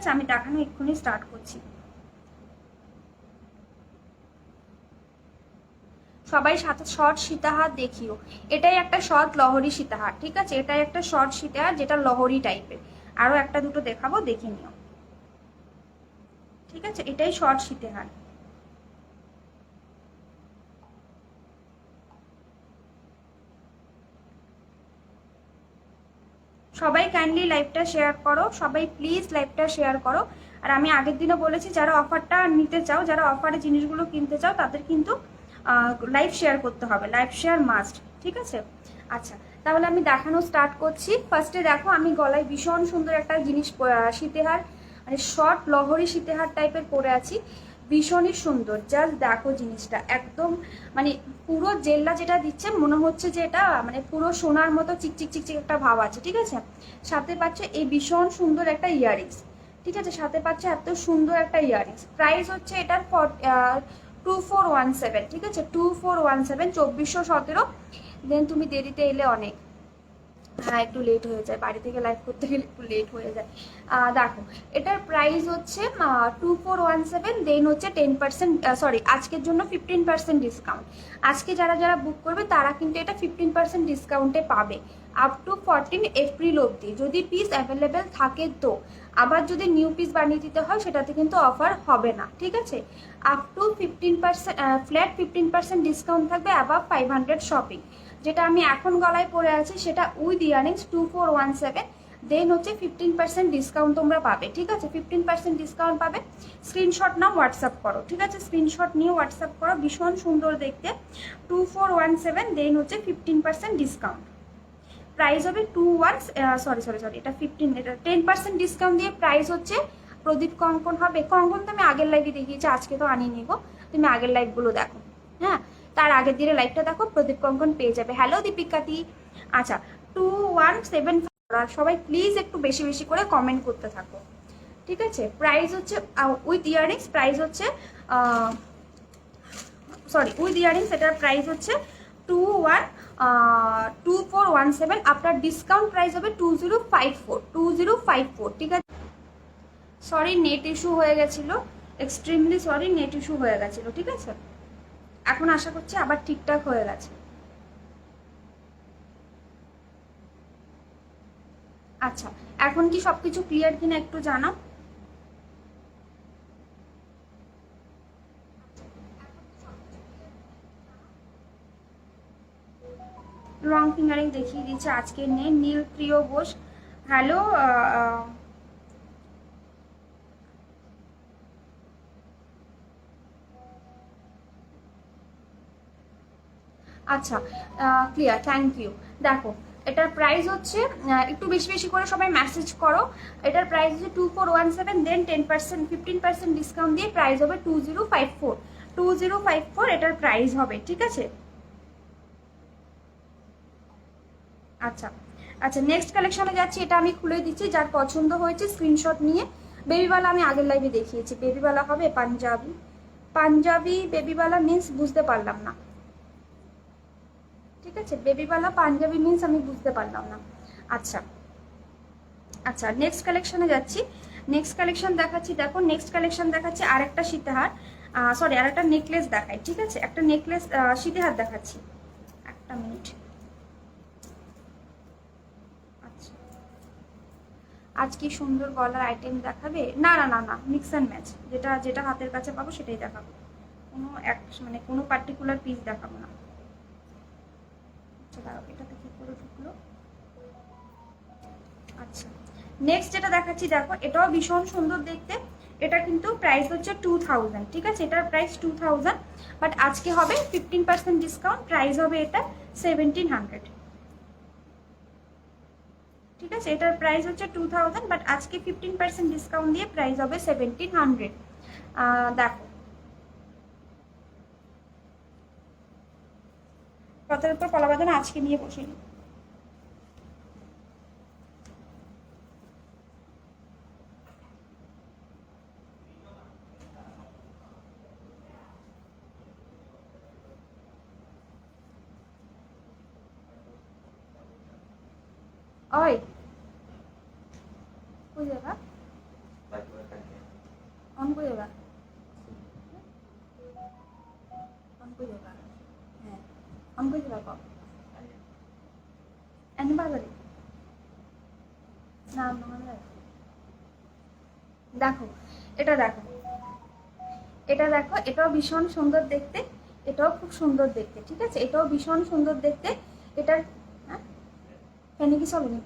আছে, আমি দেখানো এক্ষুনি স্টার্ট করছি। সবাই সাথে শর্ট সীতাহার দেখিও। এটাই একটা শর্ট লহরি সীতাহার, ঠিক আছে, এটাই একটা শর্ট সীতাহার যেটা লহরি টাইপের। আরো একটা দুটো দেখাবো, দেখে নিও, ঠিক আছে, এটাই শর্ট সীতাহার। সবাই কাইন্ডলি লাইভটা শেয়ার করো, সবাই প্লিজ লাইভটা শেয়ার করো। আর আমি আগের দিনও বলেছি, যারা অফারটা নিতে চাও, যারা অফারে জিনিসগুলো কিনতে চাও, তাদের কিন্তু লাইভ শেয়ার করতে হবে, লাইভ শেয়ার মাস্ট, ঠিক আছে। আচ্ছা, তাহলে আমি দেখানো স্টার্ট করছি। ফার্স্টে দেখো, আমি গলায় ভীষণ সুন্দর একটা জিনিস সীতাহার, মানে শর্ট লহরি সীতাহার টাইপের পরে আছি, ভীষণই সুন্দর। জাস্ট দেখো জিনিসটা, একদম মানে পুরো জেল্লা যেটা দিচ্ছে মনে হচ্ছে যে এটা মানে পুরো সোনার মতো চিকচিক চিকচিক একটা ভাব আছে, ঠিক আছে। সাথে পাচ্ছে এই ভীষণ সুন্দর একটা ইয়াররিংস, ঠিক আছে, সাথে পাচ্ছে এত সুন্দর একটা ইয়াররিংস। প্রাইস হচ্ছে এটার 2417, ঠিক আছে, 2417, 2417। দেন তুমি দেরিতে এলে অনেক, হ্যাঁ একটু লেট হয়ে যায়, বাড়ি থেকে লাইভ করতে গেলে একটু লেট হয়ে যায়। দেখো, এটার প্রাইস হচ্ছে 2417, দেন হচ্ছে 10%, সরি আজকের জন্য 15% ডিসকাউন্ট। আজকে যারা যারা বুক করবে তারা কিন্তু এটা 15% ডিসকাউন্টে পাবে, আপ টু 14 এপ্রিল অবধি, যদি পিস অ্যাভেলেবেল থাকে তো। আবার যদি নিউ পিস বানিয়ে দিতে হয় সেটাতে কিন্তু অফার হবে না, ঠিক আছে। আপ টু 15%, ফ্ল্যাট 15% ডিসকাউন্ট থাকবে অ্যাবাভ 500 শপিং। যেটা আমি এখন গলায় পরে আছি সেটা উইথ ইয়ারিংস 2417, দেন হচ্ছে 15% ডিসকাউন্ট তোমরা পাবে, ঠিক আছে, 15% ডিসকাউন্ট পাবে। স্ক্রিনশট নাও, হোয়াটসঅ্যাপ করো, ঠিক আছে, স্ক্রিনশট নিয়ে হোয়াটসঅ্যাপ করো, ভীষণ সুন্দর দেখতে। 2417, দেন হচ্ছে 15% ডিসকাউন্ট। প্রাইস হবে সরি এটা 15, এটা 10% ডিসকাউন্ট দিয়ে প্রাইস হচ্ছে। প্রদীপ কঙ্কন হবে, কঙ্কন তো আমি আগের লাইভে দেখিয়েছি, আজকে তো আনিয়ে নিব, তুমি আগের লাইভগুলো দেখো, হ্যাঁ তার আগের দিনের লাইভটা দেখো, প্রদীপ কঙ্কন পেয়ে যাবে। হ্যালো দীপিকাদি। আচ্ছা, 2175, সবাই প্লিজ একটু বেশি বেশি করে কমেন্ট করতে থাকো, ঠিক আছে। প্রাইস হচ্ছে উইথ ইয়ারিংস, প্রাইস হচ্ছে উইথ ইয়ারিংস, এটার প্রাইস হচ্ছে 2417, আপনার ডিসকাউন্ট প্রাইস হবে 2054, ঠিক আছে। সরি নেট ইস্যু হয়ে গেছিল, এক্সট্রিমলি সরি, নেট ইস্যু হয়ে গেছিল, ঠিক আছে। এখন আশা করছি আবার ঠিকঠাক হয়ে গেছে। আচ্ছা, এখন কি সবকিছু ক্লিয়ার কিনা একটু জানাও। লং ফিঙ্গারিং দেখিয়ে দিচ্ছে, আজকে নেই। নীল প্রিয় ঘোষ, হ্যালো। আচ্ছা, ক্লিয়ার, থ্যাংক ইউ। দেখো, এটার প্রাইস হচ্ছে, একটু বেশি বেশি করে সবাই মেসেজ করো। এটার প্রাইস হচ্ছে 2417, দেন 10%, 15% ডিসকাউন্ট দিয়ে প্রাইস হবে 2054, এটার প্রাইস হবে, ঠিক আছে। আচ্ছা আচ্ছা, নেক্সট কালেকশনে যাচ্ছি, এটা আমি খুলে দিচ্ছি, যার পছন্দ হয়েছে স্ক্রিনশট নিয়ে। বেবিওয়ালা আমি আগের লাইভে দেখিয়েছি, বেবিওয়ালা হবে পাঞ্জাবি। পাঞ্জাবি বেবিওয়ালা মিন্স বুঝতে পারলাম না, ঠিক আছে, বেবিওয়ালা পাঞ্জাবি মিন্স আমি বুঝতে পারলাম না। আচ্ছা আচ্ছা, নেক্সট কালেকশনে যাচ্ছি। নেক্সট কালেকশন দেখাচ্ছি, দেখো নেক্সট কালেকশন দেখাচ্ছি আরেকটা সীতাহার, সরি আরেকটা নেকলেস দেখাই, ঠিক আছে, একটা নেকলেস সীতাহার দেখাচ্ছি, একটা মিনিট। আচ্ছা, আজ কি সুন্দর গলার আইটেম দেখাবে? না না না না, মিক্স অ্যান্ড ম্যাচ, যেটা যেটা হাতের কাছে পাবো সেটাই দেখাবো, কোনো এক মানে কোনো পার্টিকুলার পিস দেখাবো না। আচ্ছা দাঁড়াও, এটাতে কি করে ঢুকলো? আচ্ছা, নেক্সট যেটা দেখাচ্ছি, দেখো এটাও ভীষণ সুন্দর দেখতে। এটা কিন্তু প্রাইস হচ্ছে 2000, ঠিক আছে, এটার প্রাইস 2000, বাট আজকে হবে 15% ডিসকাউন্ট, প্রাইস হবে এটা 1700, ঠিক আছে, এটার প্রাইস হচ্ছে 2000, বাট আজকে 15% ডিসকাউন্ট দিয়ে প্রাইস হবে 1700। দেখো, কথার উপর কলা বাঁধানো, আজকে নিয়ে বসিনি। ওই, ওই জায়গা অন করে দেবা, অন করে দেবা, হ্যাঁ অন করে দেবা। কম এনে বাজারে না দেখো, এটা দেখো, এটা দেখো, এটাও ভীষণ সুন্দর দেখতে, এটাও খুব সুন্দর দেখতে, ঠিক আছে, এটাও ভীষণ সুন্দর দেখতে। এটার হ্যাঁ ফ্যানে কি চলেনি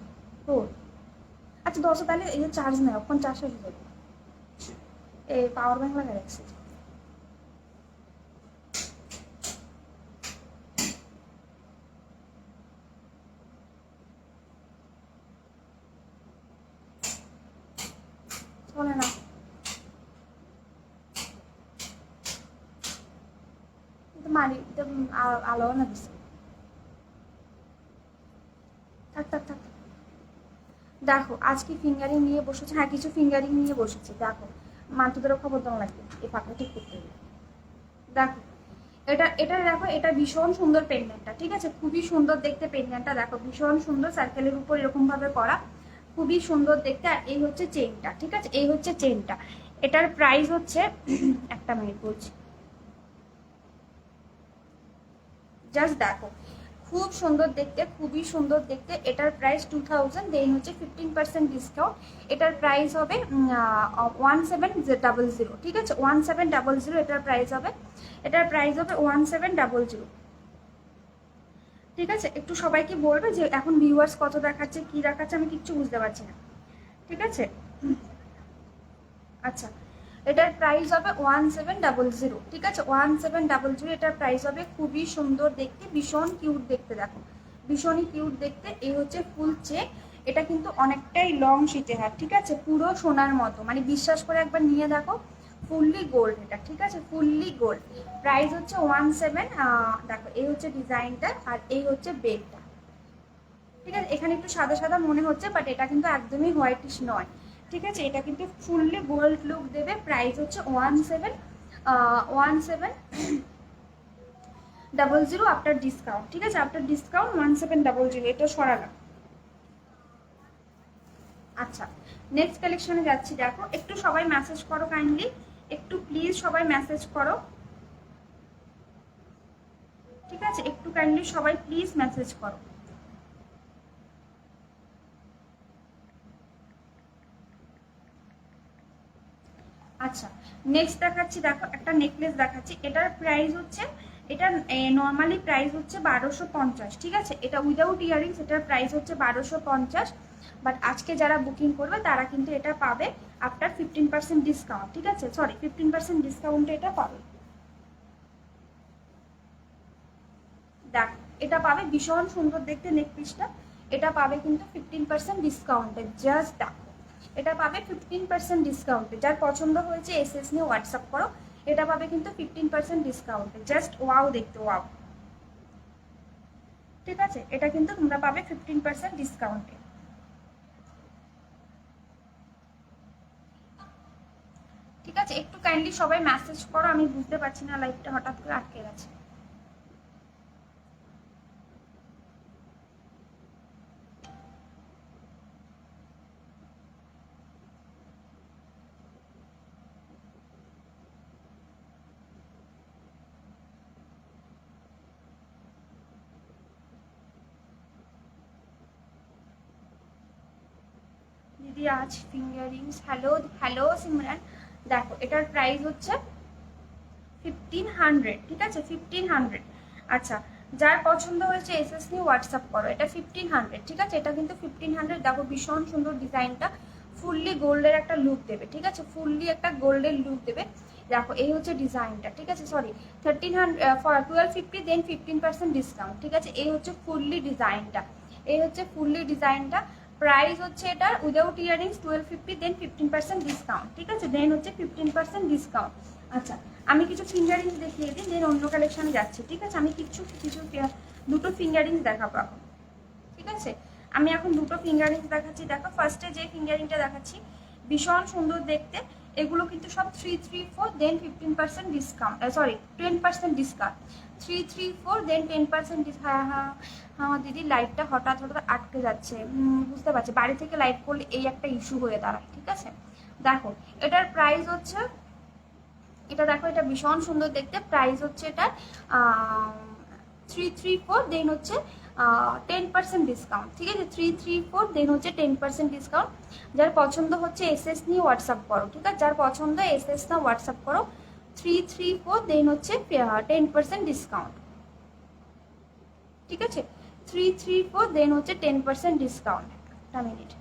তো? আচ্ছা 10 তাহলে এই যে চার্জ নেই, এখন চার্জ হয়ে যাবে, এই পাওয়ার ব্যাংক লাগাই রাখছি। চলে না, মারি আলো না দিচ্ছে, থাক থাক থাক। দেখো আজকে ফিঙ্গারিং নিয়ে বসেছে, হ্যাঁ কিছু ফিঙ্গারিং নিয়ে বসেছে। দেখো মান্তুদেরও খবর দেওয়া লাগবে, এই ফাঁকা ঠিক করতে হবে। দেখো এটা এটা দেখো, এটা ভীষণ সুন্দর পেন্ডেন্টটা, ঠিক আছে, খুবই সুন্দর দেখতে পেন্ডেন্টটা। দেখো ভীষণ সুন্দর, সার্কেলের উপর এরকম ভাবে করা, খুবই সুন্দর দেখতে। আর এই হচ্ছে চেইনটা, ঠিক আছে, এই হচ্ছে চেইনটা। এটার প্রাইস হচ্ছে একটা মিনিট বলছি, জাস্ট দেখো খুব সুন্দর দেখতে, খুবই সুন্দর দেখতে। এটার প্রাইস 2000, দেন হচ্ছে 15% ডিসকাউন্ট। এটার প্রাইস হবে 1700, ঠিক আছে, 1700 এটার প্রাইস হবে, এটার প্রাইস হবে 1700, ঠিক আছে। একটু সবাইকে বলবে যে এখন ভিউয়ার্স কত দেখাচ্ছে, কি দেখাচ্ছে, আমি কিচ্ছু বুঝতে পারছি না, ঠিক আছে। আচ্ছা এটার প্রাইস হবে 1700, ঠিক আছে, 1700 এটার প্রাইস হবে। খুবই সুন্দর দেখতে, ভীষণ কিউট দেখতে, দেখো ভীষণই কিউট দেখতে। এই হচ্ছে ফুল চেক, এটা কিন্তু অনেকটাই লং শীতে হাত, ঠিক আছে, পুরো সোনার মতো, মানে বিশ্বাস করে একবার নিয়ে দেখো, ফুললি গোল্ড এটা, ঠিক আছে, ফুললি গোল্ড। প্রাইস হচ্ছে 17, দেখো এই হচ্ছে ডিজাইনটা, আর এই হচ্ছে বেগটা, ঠিক আছে। এখানে একটু সাদা সাদা মনে হচ্ছে, বাট এটা কিন্তু একদমই হোয়াইটিশ নয়, ঠিক আছে, এটা কিন্তু ফুললি গোল্ড লুক দেবে। প্রাইস হচ্ছে 1700 আফটার ডিসকাউন্ট, ঠিক আছে, আফটার ডিসকাউন্ট 1700, এটা সরালাম। আচ্ছা নেক্সট কালেকশনে যাচ্ছি। দেখো একটু সবাই মেসেজ করো কাইন্ডলি, একটু প্লিজ সবাই মেসেজ করো, ঠিক আছে, একটু কাইন্ডলি সবাই প্লিজ মেসেজ করো। আচ্ছা নেক্সট দেখাচ্ছি, দেখো একটা নেকলেস দেখাচ্ছি। এটার প্রাইস হচ্ছে, এটা নর্মালি প্রাইস হচ্ছে 1250, ঠিক আছে, এটা উইদাউট ইয়ারিংস, এটার প্রাইস হচ্ছে 1250, বাট আজকে যারা বুকিং করবে তারা কিন্তু এটা পাবে আফটার 15% ডিসকাউন্ট, ঠিক আছে, সরি 15% ডিসকাউন্টে এটা পাবে। দেখ এটা পাবে, ভীষণ সুন্দর দেখতে নেক পিসটা, এটা পাবে কিন্তু 15% ডিসকাউন্টে, জাস্ট দেখো এটা পাবে 15% ডিসকাউন্টে। যার পছন্দ হয়েছে এসএস নিয়ে হোয়াটসঅ্যাপ করো, এটা পাবে কিন্তু 15% ডিসকাউন্টে, জাস্ট ওয়াও দেখতে, ওয়াও, ঠিক আছে, এটা কিন্তু তোমরা পাবে 15% ডিসকাউন্টে। ঠিক আছে একটু কাইন্ডলি সবাই মেসেজ করো, আমি বুঝতে পারছি না লাইভটা হঠাৎ করে আটকে গেছে। দিদি আজ ফিঙ্গারিংস, হ্যালো হ্যালো সিমরান। দেখো এটার প্রাইস হচ্ছে 1500, ঠিক আছে, 1500। আচ্ছা যার পছন্দ হয়েছে এসএস নিয়ে হোয়াটসঅ্যাপ করো, এটা 1500, ঠিক আছে, এটা কিন্তু 1500। দেখো ভীষণ সুন্দর ডিজাইনটা, ফুললি গোল্ডের একটা লুক দেবে, ঠিক আছে, ফুললি একটা গোল্ডের লুক দেবে। দেখো এই হচ্ছে ডিজাইনটা, ঠিক আছে, সরি 1250, দেন 15% ডিসকাউন্ট, ঠিক আছে, এই হচ্ছে ফুললি ডিজাইনটা, এই হচ্ছে ফুললি ডিজাইনটা। প্রাইস হচ্ছে এটার উইদাউট ইয়ারিংস 1250, দেন 15% ডিসকাউন্ট, ঠিক আছে, দেন হচ্ছে 15% ডিসকাউন্ট। আচ্ছা আমি কিছু ফিঙ্গারিংস দেখিয়ে দিই, দেন অন্য কালেকশনে যাচ্ছি, ঠিক আছে, আমি কিছু দুটো ফিঙ্গারিংস দেখাবো এখন, ঠিক আছে, আমি এখন দুটো ফিঙ্গারিংস দেখাচ্ছি। দেখো ফার্স্টে যে ফিঙ্গারিংটা দেখাচ্ছি ভীষণ সুন্দর দেখতে, এগুলো কিন্তু সব 334, দেন 15% ডিসকাউন্ট, সরি 10% ডিসকাউন্ট, 334 দেন 10% হ্যাঁ হ্যাঁ আমার দিদি লাইভটা হঠাৎ হঠাৎ আটকে যাচ্ছে, বুঝতে পারছি, বাড়ি থেকে লাইভ করলে এই একটা ইস্যু হয়ে দাঁড়ায়, ঠিক আছে। দেখো এটার প্রাইস হচ্ছে, এটা দেখো এটা ভীষণ সুন্দর দেখতে, প্রাইস হচ্ছে এটার 334, দেন হচ্ছে 10% ডিসকাউন্ট, ঠিক আছে 334, দেন হচ্ছে 10% ডিসকাউন্ট। যার পছন্দ হচ্ছে এসএস নিয়ে হোয়াটসঅ্যাপ করো, ঠিক আছে, যার পছন্দ এসএস না হোয়াটসঅ্যাপ করো। 334, দেন হচ্ছে 10% ডিসকাউন্ট, ঠিক আছে 334, দেন হচ্ছে 10% ডিসকাউন্ট। একটা মিনিট,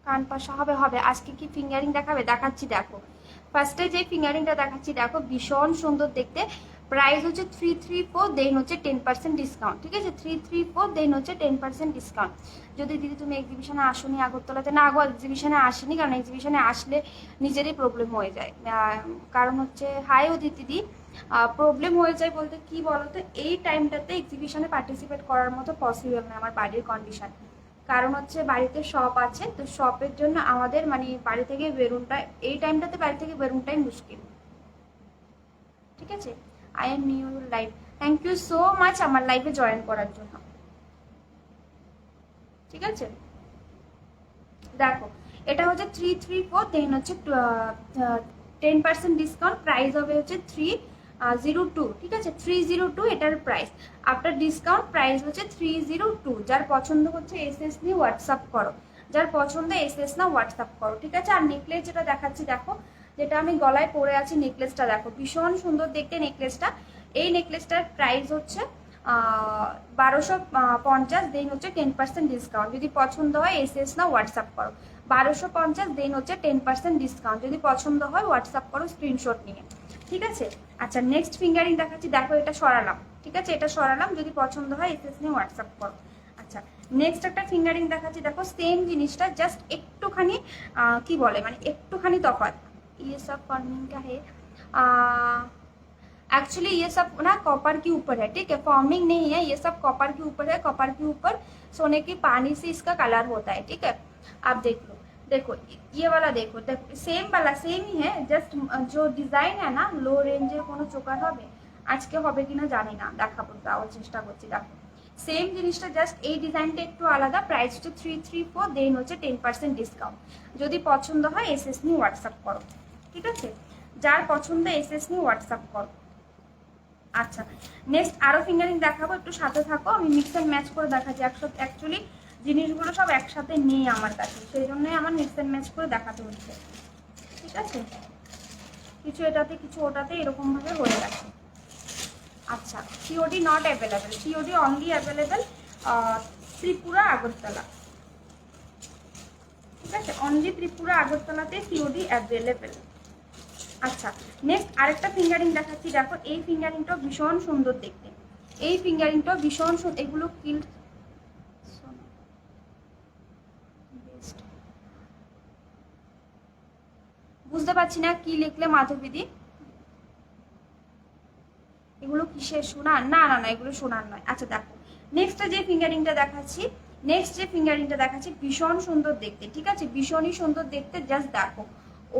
কান পাশা হবে হবে। আজকে কি ফিঙ্গারিং দেখাবে? দেখাচ্ছি দেখো। ফার্স্টে যে ফিঙ্গারিংটা দেখাচ্ছি দেখো, ভীষণ সুন্দর দেখতে, প্রাইস হচ্ছে 334, দেন হচ্ছে 10% ডিসকাউন্ট, ঠিক আছে 334, দেন হচ্ছে 10% ডিসকাউন্ট। যদি দিদি তুমি এক্সিবিশনে আসোনি আগরতলাতে, না গো এক্সিবিশনে আসেনি, কারণ এক্সিবিশনে আসলে নিজেরই প্রবলেম হয়ে যায়। কারণ হচ্ছে হাই ও দিদি প্রবলেম হয়ে যায় বলতে কি বলতো, এই টাইমটাতে এক্সিবিশনে পার্টিসিপেট করার মতো পসিবল না আমার বাড়ির কন্ডিশন। কারণ হচ্ছে বাড়িতে শপ আছে, তো শপের জন্য আমাদের মানে বাড়ি থেকে বেরোনটা, এই টাইমটাতে বাড়ি থেকে বেরোনটাই মুশকিল, ঠিক আছে। I am new live, thank you so much আমার লাইভে জয়েন করার জন্য, ঠিক আছে। দেখো এটা হচ্ছে 334, দেন হচ্ছে 10% ডিসকাউন্ট, প্রাইস হবে হচ্ছে 302, ঠিক আছে 302 এটার প্রাইস। আফটার ডিসকাউন্ট প্রাইস হচ্ছে 302। যার পছন্দ হচ্ছে এসএস নিয়ে হোয়াটসঅ্যাপ করো, যার পছন্দ এসএস না হোয়াটসঅ্যাপ করো, ঠিক আছে। আর নেকলেস যেটা দেখাচ্ছি দেখো, যেটা আমি গলায় পরে আছি, নেকলেসটা দেখো ভীষণ সুন্দর দেখতে নেকলেসটা। এই নেকলেসটার প্রাইস হচ্ছে 1250, দেন হচ্ছে 10% ডিসকাউন্ট। যদি পছন্দ হয় এসএস না হোয়াটসঅ্যাপ করো। 1250, দেন হচ্ছে 10% ডিসকাউন্ট। যদি পছন্দ হয় হোয়াটসঅ্যাপ করো স্ক্রিনশট নিয়ে, ঠিক আছে। আচ্ছা নেক্সট ফিঙ্গারিং দেখাচ্ছি দেখো, এটা সরালাম, ঠিক আছে এটা সরালাম। যদি পছন্দ হয় এসএস নিয়ে হোয়াটসঅ্যাপ করো। আচ্ছা নেক্সট একটা ফিঙ্গারিং দেখাচ্ছি দেখো, সেম জিনিসটা জাস্ট একটুখানি কি বলে মানে একটুখানি তফাৎ। ये सब फॉर्मिंग का है, एक्चुअली ये सब ना कॉपर के ऊपर है, ठीक है फॉर्मिंग नहीं है, ये सब कॉपर के ऊपर है। कॉपर के ऊपर सोने के पानी से इसका कलर होता है, ठीक है। आप देख लो, देखो ये वाला देखो, देखो सेम वाला सेम ही है, जस्ट जो डिजाइन है ना लो रेंजर কোনো চোকার হবে আজকে হবে কিনা জানি না, দেখাবো তাও চেষ্টা করছি। দেখো সেম জিনিসটা জাস্ট এই ডিজাইনটা একটু আলাদা, প্রাইস হচ্ছে 334, দেন হচ্ছে 10% ডিসকাউন্ট। যদি পছন্দ হয় এসএস নিয়ে হোয়াটসঅ্যাপ করো, ঠিক আছে যার পছন্দ এসএস নিয়ে হোয়াটসঅ্যাপ করো। আচ্ছা নেক্সট আরো ফিঙ্গারিং দেখাবো, একটু সাথে থাকো, আমি মিক্স অ্যান্ড ম্যাচ করে দেখাচ্ছি। একসাথে অ্যাকচুয়ালি জিনিসগুলো সব একসাথে নেই আমার কাছে, সেই জন্যই আমার মিক্স অ্যান্ড ম্যাচ করে দেখাতে হচ্ছে, ঠিক আছে। কিছু এটাতে কিছু ওটাতে এরকম ভাবে হয়ে গেছে। আচ্ছা COD not available, COD only available Tripura Agartala, ঠিক আছে অনলি ত্রিপুরা আগরতলাতে সিওডি অ্যাভেলেবেল। আচ্ছা নেক্সট আরেকটা ফিঙ্গারিং দেখাচ্ছি দেখো, এই ফিঙ্গারিংটা ভীষণ সুন্দর দেখতে, এই ফিঙ্গারিংটা ভীষণ সুন্দর। এগুলো কিল বুঝতে পারছি না কি লিখলে মাধবীদি, এগুলো কিসের সোনার? না না না এগুলো সোনার নয়। আচ্ছা দেখো নেক্সট যে ফিঙ্গারিংটা দেখাচ্ছি, নেক্সট যে ফিঙ্গারিংটা দেখাচ্ছি ভীষণ সুন্দর দেখতে, ঠিক আছে ভীষণই সুন্দর দেখতে, জাস্ট দেখো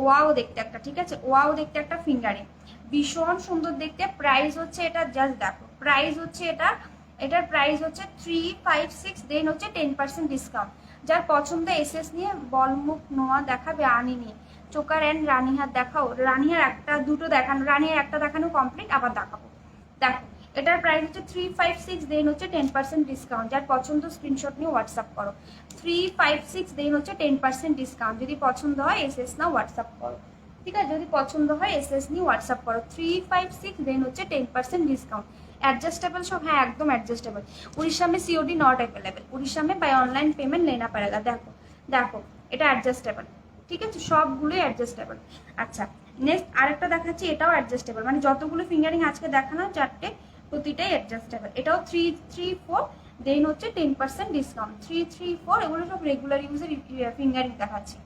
ওয়াও দেখতে একটা, ঠিক আছে ওয়াও দেখতে একটা ফিঙ্গারিং, ভীষণ সুন্দর দেখতে। প্রাইস হচ্ছে এটা, জাস্ট দেখো প্রাইস হচ্ছে এটার প্রাইস হচ্ছে 356, দেন হচ্ছে 10% ডিসকাউন্ট। যার পছন্দ এসএস নিয়ে বলমুখ নোয়া দেখাবে, আনিনি চোকার অ্যান্ড রানীহার দেখাও। রানীহার একটা দুটো দেখানো, রানীহার একটা দেখানো কমপ্লিট, আবার দেখাবো। দেখো এটার প্রাইস হচ্ছে 356, দেন হচ্ছে 10% ডিসকাউন্ট। যার পছন্দ স্ক্রিনশট নিয়ে হোয়াটসঅ্যাপ করো। 356, দেন হচ্ছে 10% ডিসকাউন্ট। যদি পছন্দ হয় এসএস না হোয়াটসঅ্যাপ করো, ঠিক আছে? যদি পছন্দ হয় এসএস নিয়ে হোয়াটসঅ্যাপ করো। 356, দেন হচ্ছে 10% ডিসকাউंट। एडजस्टेबल सब, हाँ एकदम एडजस्टेबल। उड़ीसा में सीओडी नॉट अवेलेबल, उड़ीसा में बाय ऑनलाइन पेमेंट लेना पड़ेगा। देखो देखो এটা অ্যাডজাস্টেবল, ঠিক আছে? সবগুলোই অ্যাডজাস্টেবল। আচ্ছা নেক্সট আরেকটা দেখাচ্ছি, এটাও অ্যাডজাস্টেবল। মানে যতগুলো ফিঙ্গারিং আজকে দেখানো চারটে প্রতিটাই অ্যাডজাস্টেবল। এটাও 334, দেন হচ্ছে 10% ডিসকাউন্ট। 334 এগুলো সব রেগুলার ইউজের ফিঙ্গারিং দেখাচ্ছি।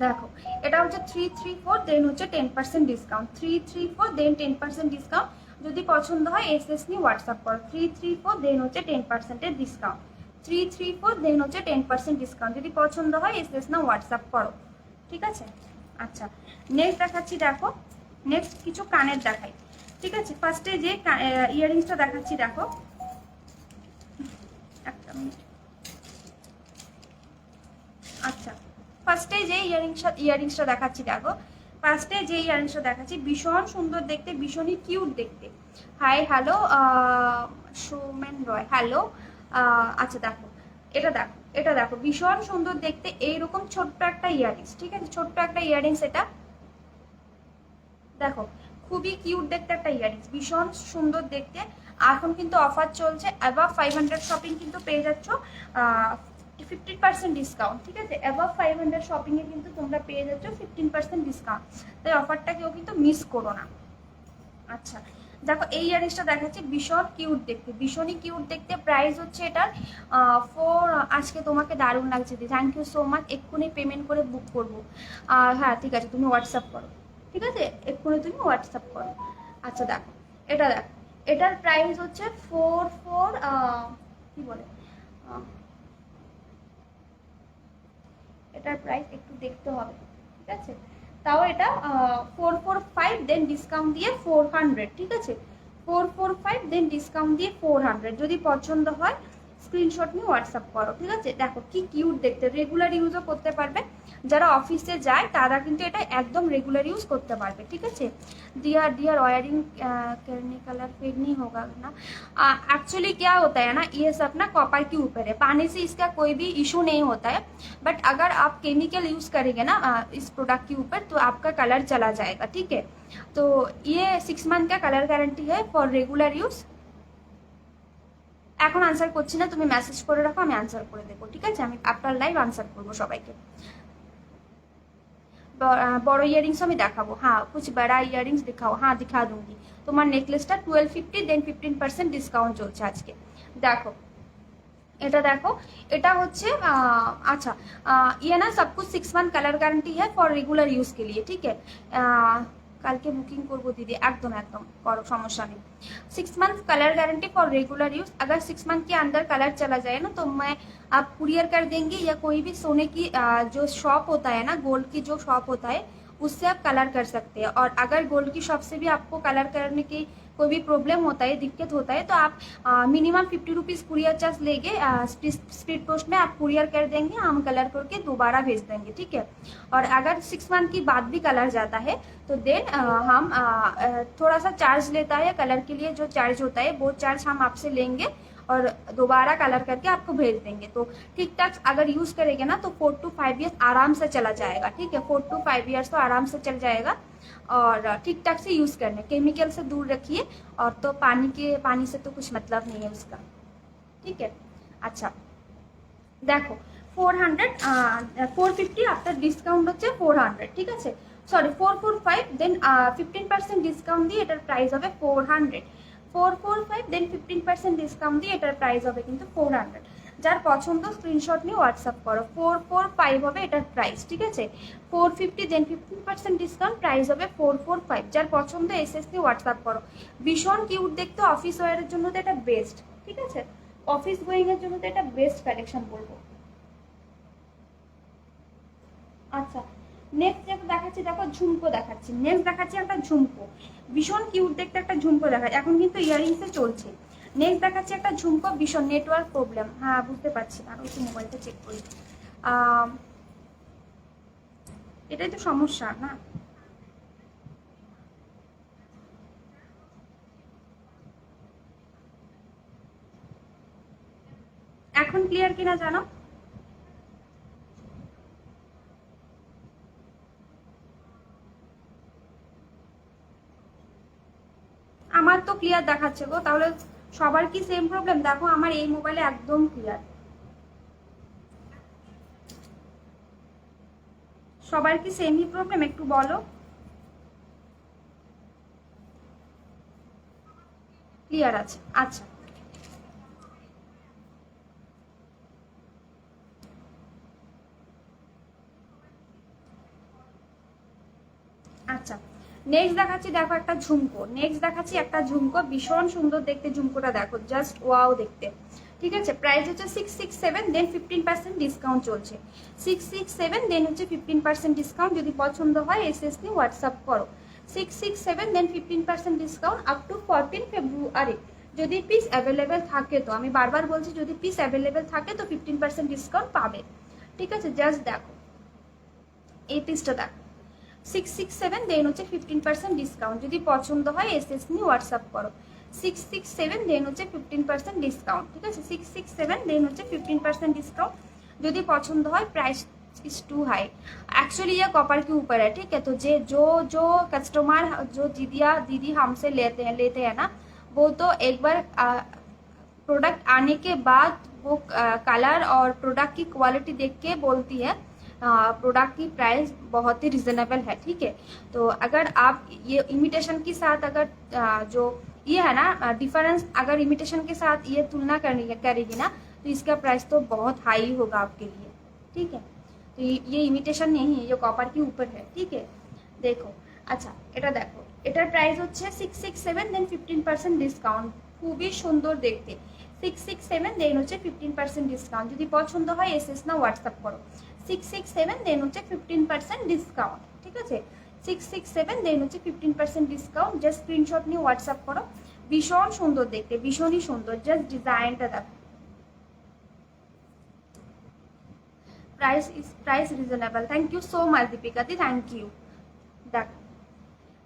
দেখো এটা হচ্ছে 334, দেন হচ্ছে 10% ডিসকাউন্ট। 334, দেন 10% ডিসকাউন্ট। যদি পছন্দ হয় এসএস নিয়ে হোয়াটসঅ্যাপ করো। 334, দেন হচ্ছে 10% ডিসকাউন্ট। 334, দেন হচ্ছে 10% ডিসকাউন্ট। যদি পছন্দ হয় এসএস না হোয়াটসঅ্যাপ করো, ঠিক আছে? আচ্ছা নেক্সট দেখাচ্ছি, দেখো নেক্সট কিছু কানের দেখাই, ঠিক আছে? ফার্স্টে যে ইয়াররিংসটা দেখাচ্ছি, দেখো একটা মিনিট। আচ্ছা ফার্স্টে যে ইয়াররিংসটা দেখাচ্ছি, দেখো ফার্স্টে যে ইয়াররিংসটা দেখাচ্ছি ভীষণ সুন্দর দেখতে, ভীষণই কিউট দেখতে। হাই হ্যালো সৌমেন রয়, হ্যালো। আচ্ছা দেখো এটা দেখো ভীষণ সুন্দর দেখতে, এইরকম ছোট্ট একটা ইয়াররিংস, ঠিক আছে? ছোট্ট একটা ইয়াররিংস, এটা দেখো খুবই কিউট দেখতে একটা ইয়াররিংস, ভীষণ সুন্দর দেখতে। এখন কিন্তু অফার চলছে, অ্যাবাভ 500 শপিং কিন্তু পেয়ে যাচ্ছ 15% ডিসকাউন্ট, ঠিক আছে? অ্যাবাভ 500 শপিংয়ে কিন্তু তোমরা পেয়ে যাচ্ছ 15% ডিসকাউন্ট। তাই অফারটা কেউ কিন্তু মিস করো না। আচ্ছা দেখো এই ইয়াররিংসটা দেখাচ্ছি, ভীষণ কিউট দেখতে, ভীষণই কিউট দেখতে। প্রাইস হচ্ছে এটার 4। আজকে তোমাকে দারুণ লাগছে দি, থ্যাংক ইউ সো মাচ। এক্ষুনি পেমেন্ট করে বুক করবো। হ্যাঁ ঠিক আছে, তুমি হোয়াটসঅ্যাপ করো, ঠিক আছে? এক্ষুনি তুমি হোয়াটসঅ্যাপ করো। আচ্ছা দেখো এটার প্রাইস হচ্ছে 4 কি বলে, এটার প্রাইস একটু দেখতে হবে, ঠিক আছে? তাও এটা 445, দেন ডিসকাউন্ট দিয়ে 400, ঠিক আছে? 445, দেন ডিসকাউন্ট দিয়ে 400। যদি পছন্দ হয় স্ক্রিনশট নিয়ে হোয়াটসঅ্যাপ করো, ঠিক আছে? দেখো কি কিউট দেখতে, রেগুলার ইউজও করতে পারবে। যারা অফিসে যায় তারা কিন্তু এটা একদম রেগুলার यूज করতে পারবে, ঠিক আছে? डियर वायरिंग करने कलर फेड नहीं होगा ना? एक्चुअली क्या होता है ना, ये सब ना कॉपर के ऊपर है, पानी से इसका कोई भी इशू नहीं होता है। बट अगर आप केमिकल यूज करेंगे ना इस प्रोडक्ट के ऊपर तो आपका कलर चला जाएगा, ठीक है? तो ये 6 मंथ का कलर गारंटी है फॉर रेगुलर यूज। এখন আনসার করছি না, তুমি মেসেজ করে রাখো, আমি আনসার করে দেবো, ঠিক আছে? আমি আফটার লাইভ আনসার করবো সবাইকে। বড় ইয়ারিংস আমি দেখাবো, হ্যাঁ কুছ বড়া ইয়ারিংস দেখাও, হ্যাঁ দিখা दूंगी। তোমার নেকলেসটা 1250, দেন 15% ডিসকাউন্ট চলছে আজকে। দেখো এটা দেখো, এটা হচ্ছে अच्छा ये ना सब कुछ 6 मंथ कलर गारंटी है फॉर रेगुलर यूज के लिए, ठीक है? কালকে বুকিং করবো দিদি, একদম একদম করো, সমস্যা নেই। 6 month colour guarantee for regular use. अगर 6 मंथ के अंदर कलर चला जाए ना तो मैं आप कुरियर कर देंगे, या कोई भी सोने की जो शॉप होता है ना, गोल्ड की जो शॉप होता है उससे आप कलर कर सकते हैं। और अगर गोल्ड की शॉप से भी आपको कलर करने की कोई भी प्रॉब्लम होता है, दिक्कत होता है, तो आप मिनिमम 50 रुपीज़ कुरियर चार्ज लेंगे। स्पीड पोस्ट में आप कुरियर कर देंगे, हम कलर करके दोबारा भेज देंगे, ठीक है? और अगर 6 मंथ की बाद भी कलर जाता है तो देन हम थोड़ा सा चार्ज लेता है, कलर के लिए जो चार्ज होता है वो चार्ज हम आपसे लेंगे और दोबारा कलर करके आपको भेज देंगे। तो ठीक ठाक अगर यूज़ करेंगे ना तो 4 to 5 ईयर्स आराम से चला जाएगा, ठीक है? 4 to 5 ईयर्स तो आराम से चल जाएगा। और ठीक ठाक से यूज़ करने, केमिकल से दूर रखिए। और तो पानी से तो कुछ मतलब नहीं है उसका, ठीक है? अच्छा देखो 400 450 आफ्टर डिसकाउंट হচ্ছে 400, ঠিক আছে? সরি 445, দেন 15% ডিসকাউন্ট দিয়ে এটার প্রাইস হবে 400। 445, দেন 15% ডিসকাউন্ট দিয়ে এটার প্রাইস হবে কিন্তু 400। যার পছন্দ স্ক্রিনশট নিয়ে হোয়াটসঅ্যাপ করো। 445 হবে এটার প্রাইস, ঠিক আছে? 450, দেন 15% ডিসকাউন্ট, প্রাইস হবে 445। যার পছন্দ এসএস নিয়ে হোয়াটসঅ্যাপ করো। ভীষণ কিউট দেখতে, অফিস ওয়ারের জন্য তো এটা বেস্ট, ঠিক আছে? অফিস গোয়িং এর জন্য তো এটা বেস্ট কালেকশন বলবো। আচ্ছা নেক্সট যেটা দেখাচ্ছি দেখো, ঝুমকো দেখাচ্ছি। নেক্সট দেখাচ্ছি একটা ঝুমকো, ভীষণ কিউট দেখতে একটা ঝুমকো দেখাচ্ছি। এখন কিন্তু ইয়ারিংসে চলছে। নেক্সট দেখাচ্ছি একটা ঝুমকো, ভীষণ নেটওয়ার্ক প্রবলেম, হ্যাঁ বুঝতে পারছি, আরও একটু মোবাইলটা চেক করি। এটাই তো সমস্যা না। এখন ক্লিয়ার কিনা জানো? আমার তো ক্লিয়ার দেখাচ্ছে গো, তাহলে সবার কি সেম প্রবলেম? দেখো আমার এই মোবাইলে একদম ক্লিয়ার। সবার কি সেমই প্রবলেম একটু বলো। ক্লিয়ার আছে, আচ্ছা। আচ্ছা নেক্সট দেখাচ্ছি দেখো একটা ঝুমকো। নেক্সট দেখাচ্ছি একটা ঝুমকো, ভীষণ সুন্দর দেখতে ঝুমকোটা, দেখো জাস্ট ওয়াও দেখতে। ঠিক আছে, প্রাইস হচ্ছে 667, দেন 15% ডিসকাউন্ট চলছে। 667 দেন হচ্ছে 15% ডিসকাউন্ট, যদি পছন্দ হয় এসএসসি হোয়াটসঅ্যাপ করো। 667 দেন 15% ডিসকাউন্ট আপ টু 14 ফেব্রুয়ারি। যদি পিস অ্যাভেলেবেল থাকে, তো আমি বারবার বলছি যদি পিস অ্যাভেলেবেল থাকে তো 15% ডিসকাউন্ট পাবে। ঠিক আছে, জাস্ট দেখো এই পিসটা দেখো, 667 দেন হচ্ছে 15% ডিসকাউন্ট, যদি পছন্দ হয় এসএস নিয়ে হোয়াটসঅ্যাপ করো। 667 দেন হচ্ছে 15% ডিসকাউंट। ठीक है, 667 देन হচ্ছে 15% डिस्काउंट, যদি পছন্দ হয়। Price is too high, actually ये कॉपर के ऊपर है। ठीक है, तो जो जो कस्टमर जो दीदी हमसे लेते हैं ना, वो तो एक बार प्रोडक्ट आने के बाद वो कलर और प्रोडक्ट की क्वालिटी देख के बोलती है प्रोडक्ट की प्राइस बहुत ही रिजनेबल है। ठीक है, तो अगर आप ये इमिटेशन के साथ अगर जो ये है ना डिफरेंस, अगर इमिटेशन के साथ ये तुलना करेगी ना, तो इसका प्राइस तो बहुत हाई होगा आपके लिए। ठीक है, तो ये इमिटेशन नहीं है, ये कॉपर के ऊपर है। ठीक है, देखो अच्छा এটা দেখো, এটার প্রাইস হচ্ছে 667 দেন 15% ডিসকাউন্ট, খুবই সুন্দর দেখতে। 667 দেন হচ্ছে 15% ডিসকাউন্ট, যদি পছন্দ হয় এসএস না হোয়াটসঅ্যাপ করো। 667 দেন হচ্ছে 15% ডিসকাউন্ট। ঠিক আছে, 667 দেন হচ্ছে 15% ডিসকাউন্ট, জাস্ট স্ক্রিনশট নিয়ে হোয়াটসঅ্যাপ করো। ভীষণ সুন্দর দেখতে, ভীষণই সুন্দর, জাস্ট ডিজাইনটা দেখো। Price reasonable, thank you so much Deepika the, thank you. देखो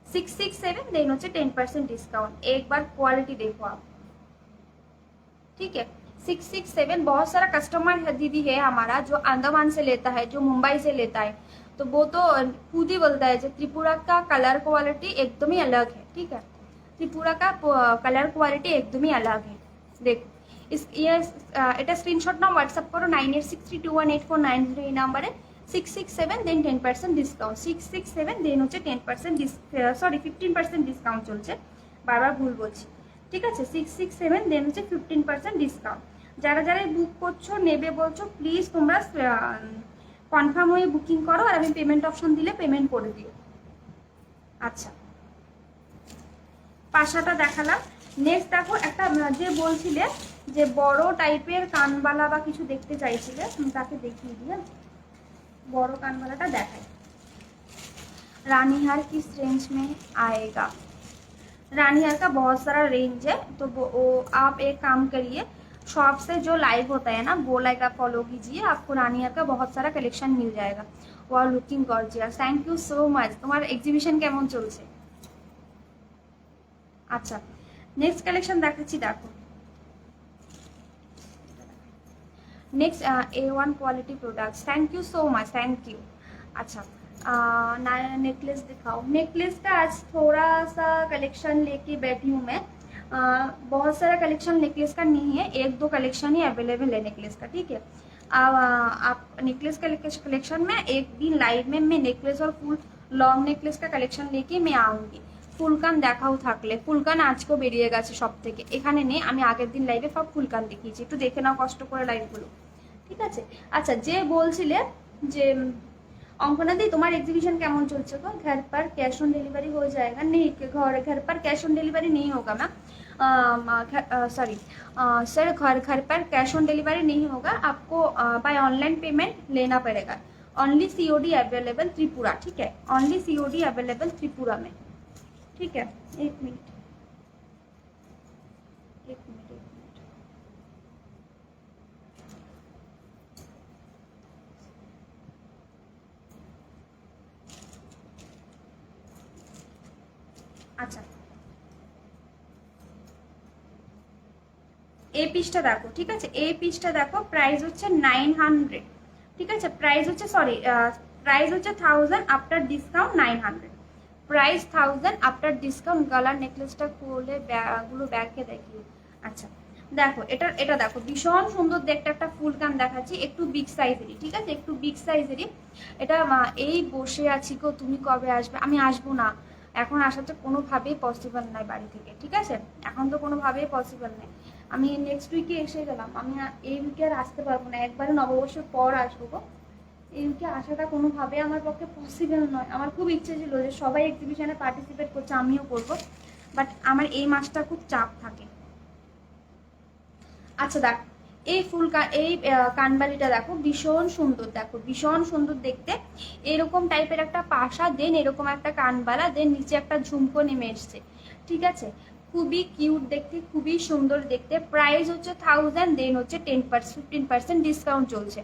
667 देन होचे 10% डिस्काउंट, एक बार क्वालिटी देखो आप। ठीक है, 667, बहुत सारा कस्टमर है दीदी है हमारा जो अंडमान से लेता है, जो मुंबई से लेता है, तो वो तो खुद ही बोलता है जो त्रिपुरा का कलर क्वालिटी एकदम ही अलग है। ठीक है, त्रिपुरा का कलर क्वालिटी एकदम ही अलग है। देखो इस ये এটা স্ক্রিনশট নাও, হোয়াটসঅ্যাপ করো 9863218490 এই নাম্বারে। 667 দেন 10% ডিসকাউন্ট, 667 দেন হচ্ছে 10% সরি 15% ডিসকাউন্ট চলছে, বারবার ভুল বলছি। ঠিক আছে, 667 দেন হচ্ছে 15% ডিসকাউন্ট। যারা যারা বুক করছো নেবে বলছো, প্লিজ তোমরা কনফার্ম হয়ে বুকিং করো, আর আমি পেমেন্ট অপশন দিলে পেমেন্ট করে দিও। আচ্ছা পাশাটা দেখালাম। নেক্সট দেখো একটা যে বলছিলে যে বড় টাইপের কানবালা বা কিছু দেখতে চাইছিলে, তাকে দেখিয়ে দিই। বড় कानवाला देखाई, रानी हार किस रेंज में आएगा? रानी हार का बहुत सारा रेंज है, तो वो आप एक काम करिए, शॉप से जो लाइव होता है ना वो लाइव आप फॉलो कीजिए, आपको रानी हार का बहुत सारा कलेक्शन मिल जाएगा। वो are looking gorgeous, thank you so much. तुम्हारा एग्जिबिशन केमन चलছে? अच्छा नेक्स्ट कलेक्शन দেখাচ্ছি, देखो next A1 quality products, thank you so much, thank you. अच्छा नया नेकलेस दिखाओ। नेकलेस का आज थोड़ा सा कलेक्शन लेके बैठी हूँ मैं, बहुत सारा कलेक्शन नेकलेस का नहीं है, एक दो कलेक्शन ही अवेलेबल है नेकलेस का। ठीक है, आप नेकलेस का कलेक्शन में एक दिन लाइव में मैं नेकलेस और फुल लॉन्ग नेकलेस का कलेक्शन लेके मैं आऊँगी। ফুলকান দেখাও থাকলে, ফুলকান আজকেও বেরিয়ে গেছে সব থেকে, এখানে নেই, আমি আগের দিন লাইভে সব ফুলকান দেখিয়েছি, একটু দেখে নাও কষ্ট করে লাইভগুলো। ঠিক আছে, আচ্ছা যে বলছিলে যে অঙ্কনা दी তোমার एग्जीबिशन কেমন চলছে গো? घर पर कैश ऑन डिलीवरी हो जाएगा? नहीं, घर पर कैश ऑन डिलीवरी नहीं होगा मैम, सॉरी सर, घर पर कैश ऑन डिलीवरी नहीं होगा, आपको बाय ऑनलाइन पेमेंट लेना पड़ेगा। ओनली सीओडी अवेलेबल त्रिपुरा, ठीक है, ओनली सीओडी अवेलेबल त्रिपुरा में, ठीक है। एक मिनट, एक मिनट, एक मिनट। আচ্ছা, এই পিসটা দেখো, ঠিক আছে, এই পিসটা দেখো, প্রাইস হচ্ছে 900, ঠিক আছে, প্রাইস হচ্ছে সরি, প্রাইস হচ্ছে 1000 after discount 900, price 1000 after discount. গলার নেকলেসটা খুলে গুলো ব্যাগকে দেখিয়ে। আচ্ছা দেখো, এটা দেখো, ভীষণ সুন্দর দেখতে একটা ফুল কান দেখাচ্ছি, একটু বিগ সাইজেরই, ঠিক আছে, একটু বিগ সাইজেরই। এটা এই বসে আছি গো, তুমি কবে আসবে? আমি আসবো না, এখন আসাটা কোনোভাবেই পসিবল নয় বাড়ি থেকে, ঠিক আছে, এখন তো কোনোভাবেই পসিবল নেই। আমি নেক্সট উইকে এসে গেলাম, আমি এই উইকে আর আসতে পারবো না, একবারে নববর্ষের পর আসবো গো। এই উইকে আসাটা কোনোভাবে আমার পক্ষে পসিবল নয়। আমার খুব ইচ্ছে ছিল যে সবাই এক্সিবিশনে পার্টিসিপেট করছে, আমিও করবো, বাট আমার এই মাসটা খুব চাপ থাকে। আচ্ছা দেখ, এই এই কানবালিটা দেখো, ভীষণ সুন্দর, দেখো ভীষণ সুন্দর দেখতে, এরকম টাইপের একটা পাশা, দেন এরকম একটা কানবালা, দেন নিচে একটা ঝুমকো নেমে এসছে, ঠিক আছে, খুবই কিউট দেখতে, খুবই সুন্দর দেখতে। প্রাইস হচ্ছে 1000, দেন হচ্ছে 15% ডিসকাউন্ট চলছে,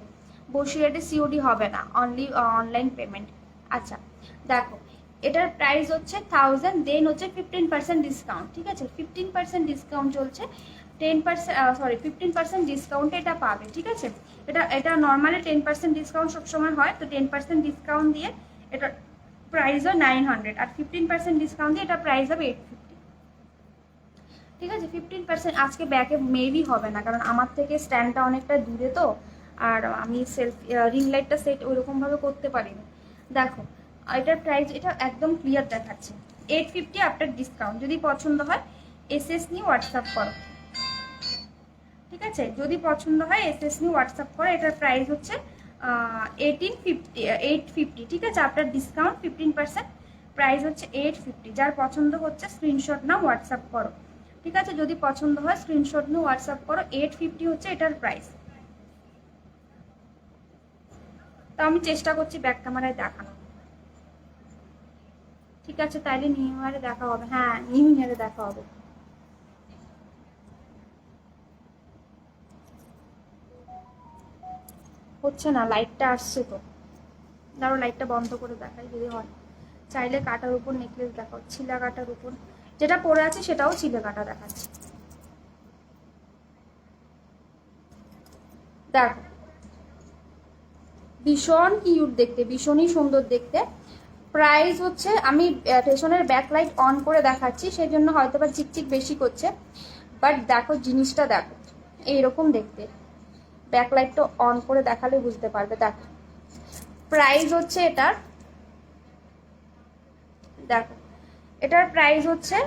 বসিরহাটে সিওডি হবে না, অনলি অনলাইন পেমেন্ট। আচ্ছা দেখো, এটার প্রাইস হচ্ছে 1000, দেন হচ্ছে 15% ডিসকাউন্ট, ঠিক আছে, 15% ডিসকাউন্ট চলছে, 15% ডিসকাউন্টে এটা পাবে, ঠিক আছে। এটা নর্মালি 10% ডিসকাউন্ট সবসময় হয়, তো 10% ডিসকাউন্ট দিয়ে এটা প্রাইস হয় 900, আর 15% ডিসকাউন্ট দিয়ে এটা প্রাইস হবে 850, ঠিক আছে। 15% আজকে ব্যাকে মেবি হবে না, কারণ আমার থেকে স্ট্যান্ডটা অনেকটা দূরে, তো আর আমি সেলফ রিং লাইটটা সেট ওইরকমভাবে করতে পারিনি। দেখো এটার প্রাইস, এটা একদম ক্লিয়ার দেখাচ্ছে, 850 আফটার ডিসকাউন্ট। যদি পছন্দ হয় এসএস নিয়ে হোয়াটসঅ্যাপ করো, ঠিক আছে, যদি পছন্দ হয় এসএস নিয়ে হোয়াটসঅ্যাপ করো। এটার প্রাইস হচ্ছে 850, ঠিক আছে, আফটার ডিসকাউন্ট 15%, প্রাইস হচ্ছে 850। যার পছন্দ হচ্ছে স্ক্রিনশট নাও, হোয়াটসঅ্যাপ করো, ঠিক আছে, যদি পছন্দ হয় স্ক্রিনশট নিয়ে হোয়াটসঅ্যাপ করো। 850 হচ্ছে এটার প্রাইস। তো আমি চেষ্টা করছি ব্যাক ক্যামেরায় দেখানো, ঠিক আছে, তাইলে নিউ ইয়ারে দেখা হবে, হ্যাঁ নিউ ইয়ারে দেখা হবে। হচ্ছে না, লাইটটা আসছে তো, ধরো লাইটটা বন্ধ করে দেখাই যদি হয়। চাইলে কাটার উপর নেকলেস দেখাও, ছিলা কাটার উপর যেটা পরে আছে সেটাও ছিলে কাটা দেখাচ্ছে, দেখো ভীষণ কিউট দেখতে, ভীষণই সুন্দর দেখতে। প্রাইস হচ্ছে, আমি পেছনের ব্যাকলাইট অন করে দেখাচ্ছি, সেই জন্য হয়তো বা চিকচিক বেশি করছে, বাট দেখো জিনিসটা দেখো, এইরকম দেখতে, ব্যাকলাইটটা অন করে দেখালে বুঝতে পারবে। দেখো প্রাইস হচ্ছে এটার, দেখো এটার প্রাইস হচ্ছে,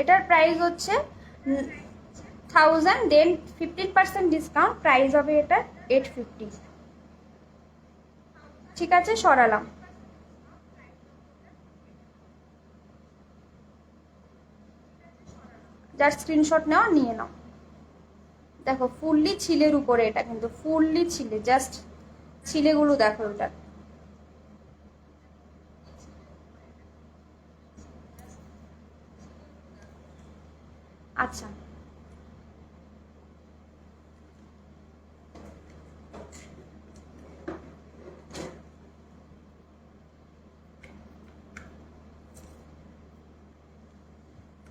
এটার প্রাইস হচ্ছে 1000, দেন 15% ডিসকাউন্ট, প্রাইস হবে এটা 850, ঠিক আছে, সরালাম। যার স্ক্রিনশট নেওয়া নিয়ে নাও। দেখো ফুললি ছিলের উপরে, এটা কিন্তু ফুললি ছিলে, জাস্ট ছিলেগুলো দেখো ওটা। আচ্ছা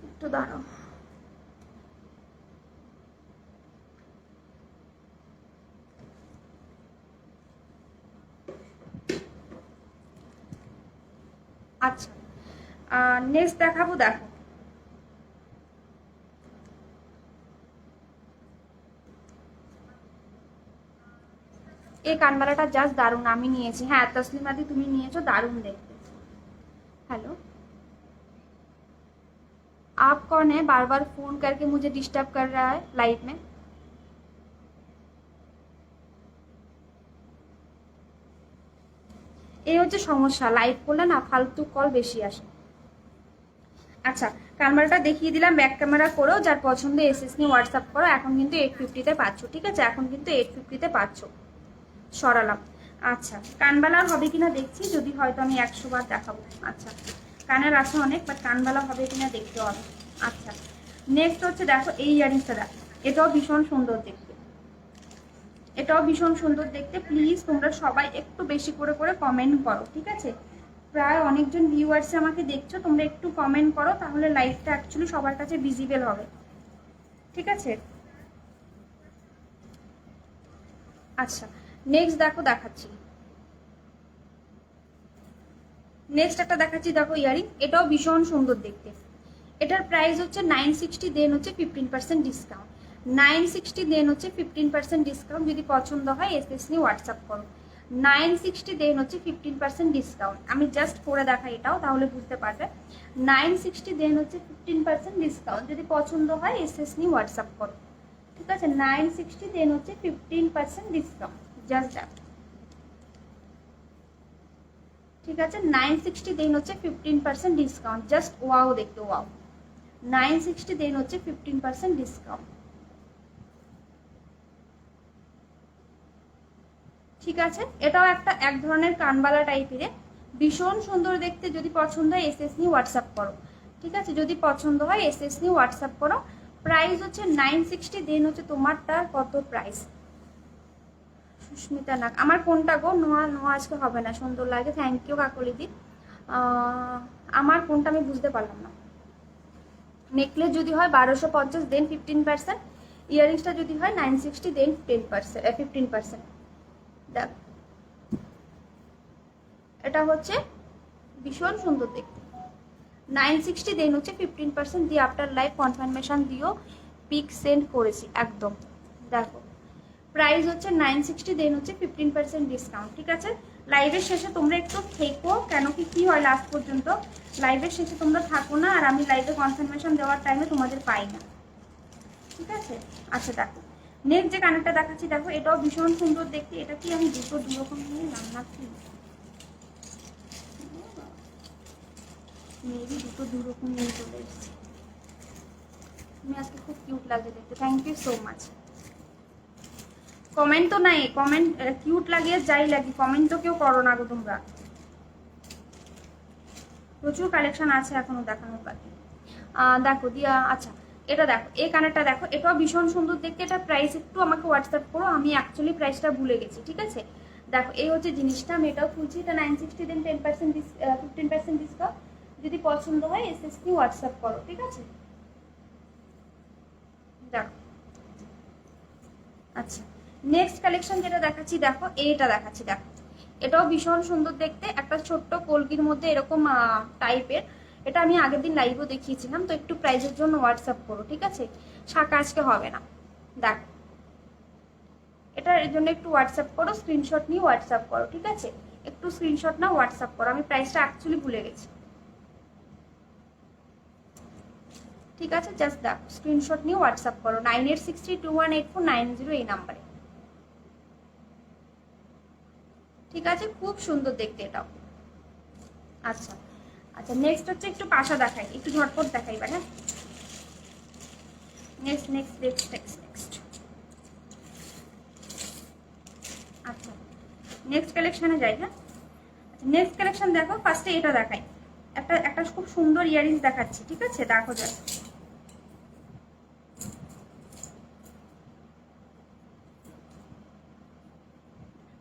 একটু দাঁড়াও, আচ্ছা নেক্সট দেখাবো। দেখো এই কানবালাটা জাস্ট দারুণ, আমি নিয়েছি, হ্যাঁ তসলিমাদি তুমি নিয়েছো, দারুণ দেখতে। हेलो, आप कौन है, बार बार फोन करके मुझे डिस्टर्ब कर रहा है लाइव में? এই হচ্ছে সমস্যা, লাইভ করলে না ফালতু কল বেশি আসে। আচ্ছা ক্যামেরাটা দেখিয়ে দিলাম, ব্যাক ক্যামেরা করেও যার পছন্দ এসএস নিয়ে হোয়াটসঅ্যাপ করো। এখন কিন্তু 850-তে পাচ্ছ, ঠিক আছে, এখন কিন্তু 850-তে পাচ্ছ। সরালাম। আচ্ছা, কানবালার হবে কিনা দেখছি, যদি হয়তো আমি 100 বার দেখাবো। আচ্ছা, কানের আছে অনেক, বাট কানবালা হবে কিনা দেখতে হবে। আচ্ছা, নেক্সট হচ্ছে দেখো এই ইয়ারিংসটা দেখো, এটাও ভীষণ সুন্দর দেখতে, এটাও ভীষণ সুন্দর দেখতে। প্লিজ তোমরা সবাই একটু বেশি করে করে কমেন্ট করো, ঠিক আছে? প্রায় অনেকজন ভিউয়ার্সে আমাকে দেখছো, তোমরা একটু কমেন্ট করো, তাহলে লাইভটা অ্যাকচুয়ালি সবার কাছে ভিজিবল হবে, ঠিক আছে? আচ্ছা, নেক্সট দেখো দেখাচ্ছি, নেক্সট একটা দেখাচ্ছি দেখো ইয়ারিং, এটাও ভীষণ সুন্দর দেখতে। এটার প্রাইস হচ্ছে 960, দেন হচ্ছে 15% ডিসকাউন্ট। 960 দেন হচ্ছে 15% ডিসকাউন্ট। যদি পছন্দ হয় এসএস নিয়ে হোয়াটসঅ্যাপ করো। 960 দেন হচ্ছে 15% ডিসকাউন্ট। আমি জাস্ট পরে দেখাই এটাও, তাহলে বুঝতে পারবে। 960 দেন হচ্ছে 15% ডিসকাউন্ট। যদি পছন্দ হয় এসএস নিয়ে হোয়াটসঅ্যাপ করো, ঠিক আছে? 960 দেন হচ্ছে 15% ডিসকাউন্ট, জাস্ট দ্যাট, ঠিক আছে? 960 দেন হচ্ছে 15% ডিসকাউন্ট, জাস্ট ওয়াও দেখতে, ওয়াও। 960 দেন হচ্ছে 15% ডিসকাউন্ট, ঠিক আছে? এটাও একটা এক ধরনের কানবালা টাইপের, ভীষণ সুন্দর দেখতে। যদি পছন্দ হয় এসএস নিয়ে হোয়াটসঅ্যাপ করো, ঠিক আছে? যদি পছন্দ হয় এসএস নিয়ে হোয়াটসঅ্যাপ করো। প্রাইস হচ্ছে 960, দেন হচ্ছে তোমারটা কত প্রাইস? সুস্মিতা নাক, আমার কোনটা গো? নোয়া, নোয়া আজকে হবে না, সুন্দর লাগে, থ্যাংক ইউ কাকলিদি। আমার কোনটা আমি বুঝতে পারলাম না। নেকলেস যদি হয় 1250, দেন 15%। ইয়ারিংসটা যদি হয় 960, দেন 15%। দেখ, এটা হচ্ছে ভীষণ সুন্দর দেখতে। 960 দেন হচ্ছে 15% দিয়ে আফটার লাইভ কনফার্মেশন দিও, পিক সেন্ড করেছি একদম। দেখো, প্রাইস হচ্ছে 960, দেন হচ্ছে 15% ডিসকাউন্ট, ঠিক আছে? লাইভের শেষে তোমরা একটু থেকো, কেন কি হয় লাস্ট পর্যন্ত লাইভের শেষে তোমরা থাকো না, আর আমি লাইভে কনফার্মেশন দেওয়ার টাইমে তোমাদের পাই না, ঠিক আছে? আচ্ছা দেখো, নেক্সট যে কানেরটা দেখাচ্ছি দেখো, এটাও ভীষণ সুন্দর দেখতে। এটা কি আমি দুটো দুরকম নিয়ে রান্না কি মেবি দুটো দুরকম নিয়ে চলে এসেছি। তুমি আজকে খুব কিউট লাগছে দেখতে, thank you so much. Comment তো নাই, কমেন্ট কিউট লাগিয়ে যাই লাগি, কমেন্ট তো কেউ করো না গো তোমরা। প্রচুর কালেকশন আছে এখনো দেখানোর বাকি। দেখো দিয়া, আচ্ছা এটা দেখো, এই কানেরটা দেখো, এটাও ভীষণ সুন্দর দেখতে। এটা প্রাইস একটু আমাকে হোয়াটসঅ্যাপ করো, আমি অ্যাকচুয়ালি প্রাইসটা ভুলে গেছি, ঠিক আছে? দেখো, এই হচ্ছে জিনিসটা, আমি এটাও খুলছি। এটা 960, দেন 15% ডিসকাউন্ট। যদি পছন্দ হয় এসএস নিয়ে হোয়াটসঅ্যাপ করো, ঠিক আছে? দেখো, আচ্ছা নেক্সট কালেকশন যেটা দেখাচ্ছি দেখো, এইটা দেখাচ্ছি দেখো, এটাও ভীষণ সুন্দর দেখতে। একটা ছোট্ট কলকির মধ্যে এরকম টাইপের, এটা আমি আগের দিন লাইভও দেখিয়েছিলাম। তো একটু প্রাইজের জন্য হোয়াটসঅ্যাপ করো, ঠিক আছে? শাখা আজকে হবে না। দেখো, এটা এর জন্য একটু হোয়াটসঅ্যাপ করো, স্ক্রিনশট নিয়ে হোয়াটসঅ্যাপ করো, ঠিক আছে? একটু স্ক্রিনশট না হোয়াটসঅ্যাপ করো, আমি প্রাইসটা অ্যাকচুয়ালি ভুলে গেছি, ঠিক আছে? জাস্ট দেখো, স্ক্রিনশট নিয়ে হোয়াটসঅ্যাপ করো 9863218490 এই নাম্বারে, ঠিক আছে? খুব সুন্দর দেখতে এটাও। আচ্ছা আচ্ছা, নেক্সট হচ্ছে একটু পাশা দেখাই, একটু ঝটপট দেখাই এবার, হ্যাঁ? Next next next next next আচ্ছা, নেক্সট কালেকশনে যাই, হ্যাঁ? নেক্সট কালেকশন দেখো, ফার্স্টে এটা দেখাই, একটা একটা খুব সুন্দর ইয়ারিংস দেখাচ্ছি, ঠিক আছে? দেখো যাক,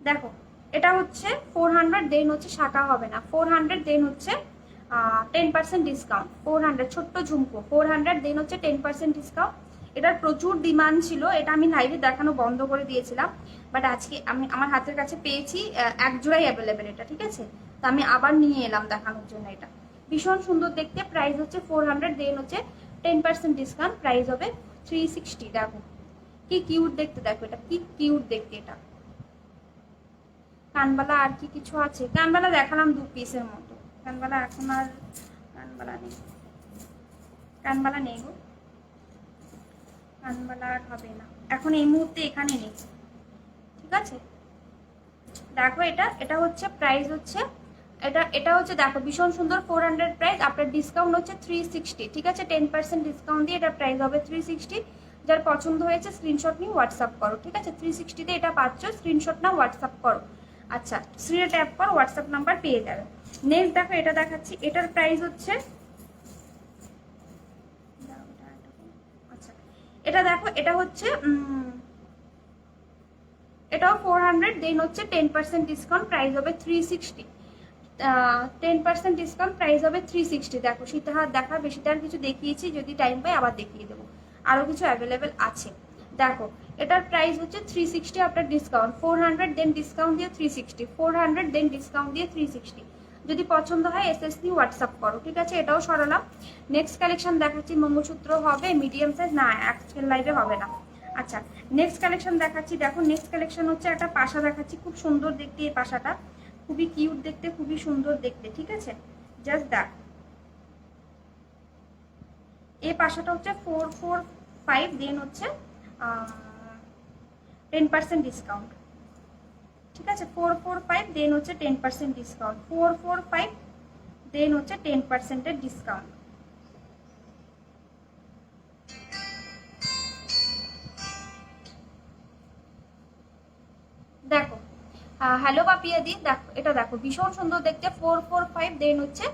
দেখো এটা হচ্ছে 400, দেন হচ্ছে শাখা হবে না, 400 দেন হচ্ছে 10% ডিসকাউন্ট। 400 ছোট্ট ঝুমকো, 400 দেন হচ্ছে 10% ডিসকাউন্ট। এটার প্রচুর ডিমান্ড ছিল, এটা আমি লাইভে দেখানো বন্ধ করে দিয়েছিলাম, বাট আজকে আমি আমার হাতের কাছে পেয়েছি, এক জোড়াই অ্যাভেলেবেল এটা, ঠিক আছে? তো আমি আবার নিয়ে এলাম দেখানোর জন্য। এটা ভীষণ সুন্দর দেখতে, প্রাইস হচ্ছে 400, দেন হচ্ছে 10% ডিসকাউন্ট, প্রাইস হবে 360। দেখো কি কিউট দেখতে, দেখো এটা কি কিউট দেখতে। এটা কানবালা আর কি কিছু আছে? কানবালা দেখালাম 2 পিসের মতো, কানবালা এখন আর কানবালা নেই, কানবালা নেই গো, কানবালা আর হবে না এখন এই মুহূর্তে, এখানে নেই, ঠিক আছে? দেখো এটা, এটা হচ্ছে প্রাইস হচ্ছে, এটা হচ্ছে দেখো ভীষণ সুন্দর, 400 প্রাইস, আপনার ডিসকাউন্ট হচ্ছে 360, ঠিক আছে? 10% ডিসকাউন্ট দিয়ে এটা প্রাইস হবে 360। যার পছন্দ হয়েছে স্ক্রিনশট নিয়ে হোয়াটসঅ্যাপ করো, ঠিক আছে। 360-তে এটা পাচ্ছ, স্ক্রিনশট না হোয়াটসঅ্যাপ করো। আচ্ছা, স্ক্রিনে ট্যাপ করো, হোয়াটসঅ্যাপ নাম্বার পেয়ে যাবে। নেক্সট দেখো এটা দেখাচ্ছি, এটার প্রাইস হচ্ছে, আচ্ছা এটা দেখো এটা হচ্ছে এটাও 400, দেন হচ্ছে 10% ডিসকাউন্ট, প্রাইস হবে 360। 10% ডিসকাউন্ট, প্রাইস হবে 360। দেখো সীতাহার দেখা, বেশিটা আর কিছু দেখিয়েছি, যদি টাইম পাই আবার দেখিয়ে দেবো, আরও কিছু অ্যাভেলেবেল আছে। দেখো এটার প্রাইস হচ্ছে 360 আফটার ডিসকাউন্ট, 400 দেন ডিসকাউন্ট দিয়ে 360, 400 দেন ডিসকাউন্ট দিয়ে 360। যদি পছন্দ হয় এসএসসি হোয়াটসঅ্যাপ করো, ঠিক আছে। এটাও সরালাম। নেক্সট কালেকশন দেখাচ্ছি, মঙ্গলসূত্র হবে মিডিয়াম সাইজ, না আজকের লাইভে হবে না। আচ্ছা নেক্সট কালেকশন দেখাচ্ছি, দেখো নেক্সট কালেকশন হচ্ছে একটা পাশা দেখাচ্ছি, খুব সুন্দর দেখতে এই পাশাটা, খুবই কিউট দেখতে, খুবই সুন্দর দেখতে, ঠিক আছে। জাস্ট দেখ, এই পাশাটা হচ্ছে 445, দেন হচ্ছে 10% ডিসকাউন্ট, ঠিক আছে। 445 দেন হচ্ছে 10% ডিসকাউন্ট, 445 দেন হচ্ছে 10%-এর ডিসকাউন্ট। দেখো হ্যালো পাপিয়াদি, দেখো এটা দেখো ভীষণ সুন্দর দেখতে, 445 দেন হচ্ছে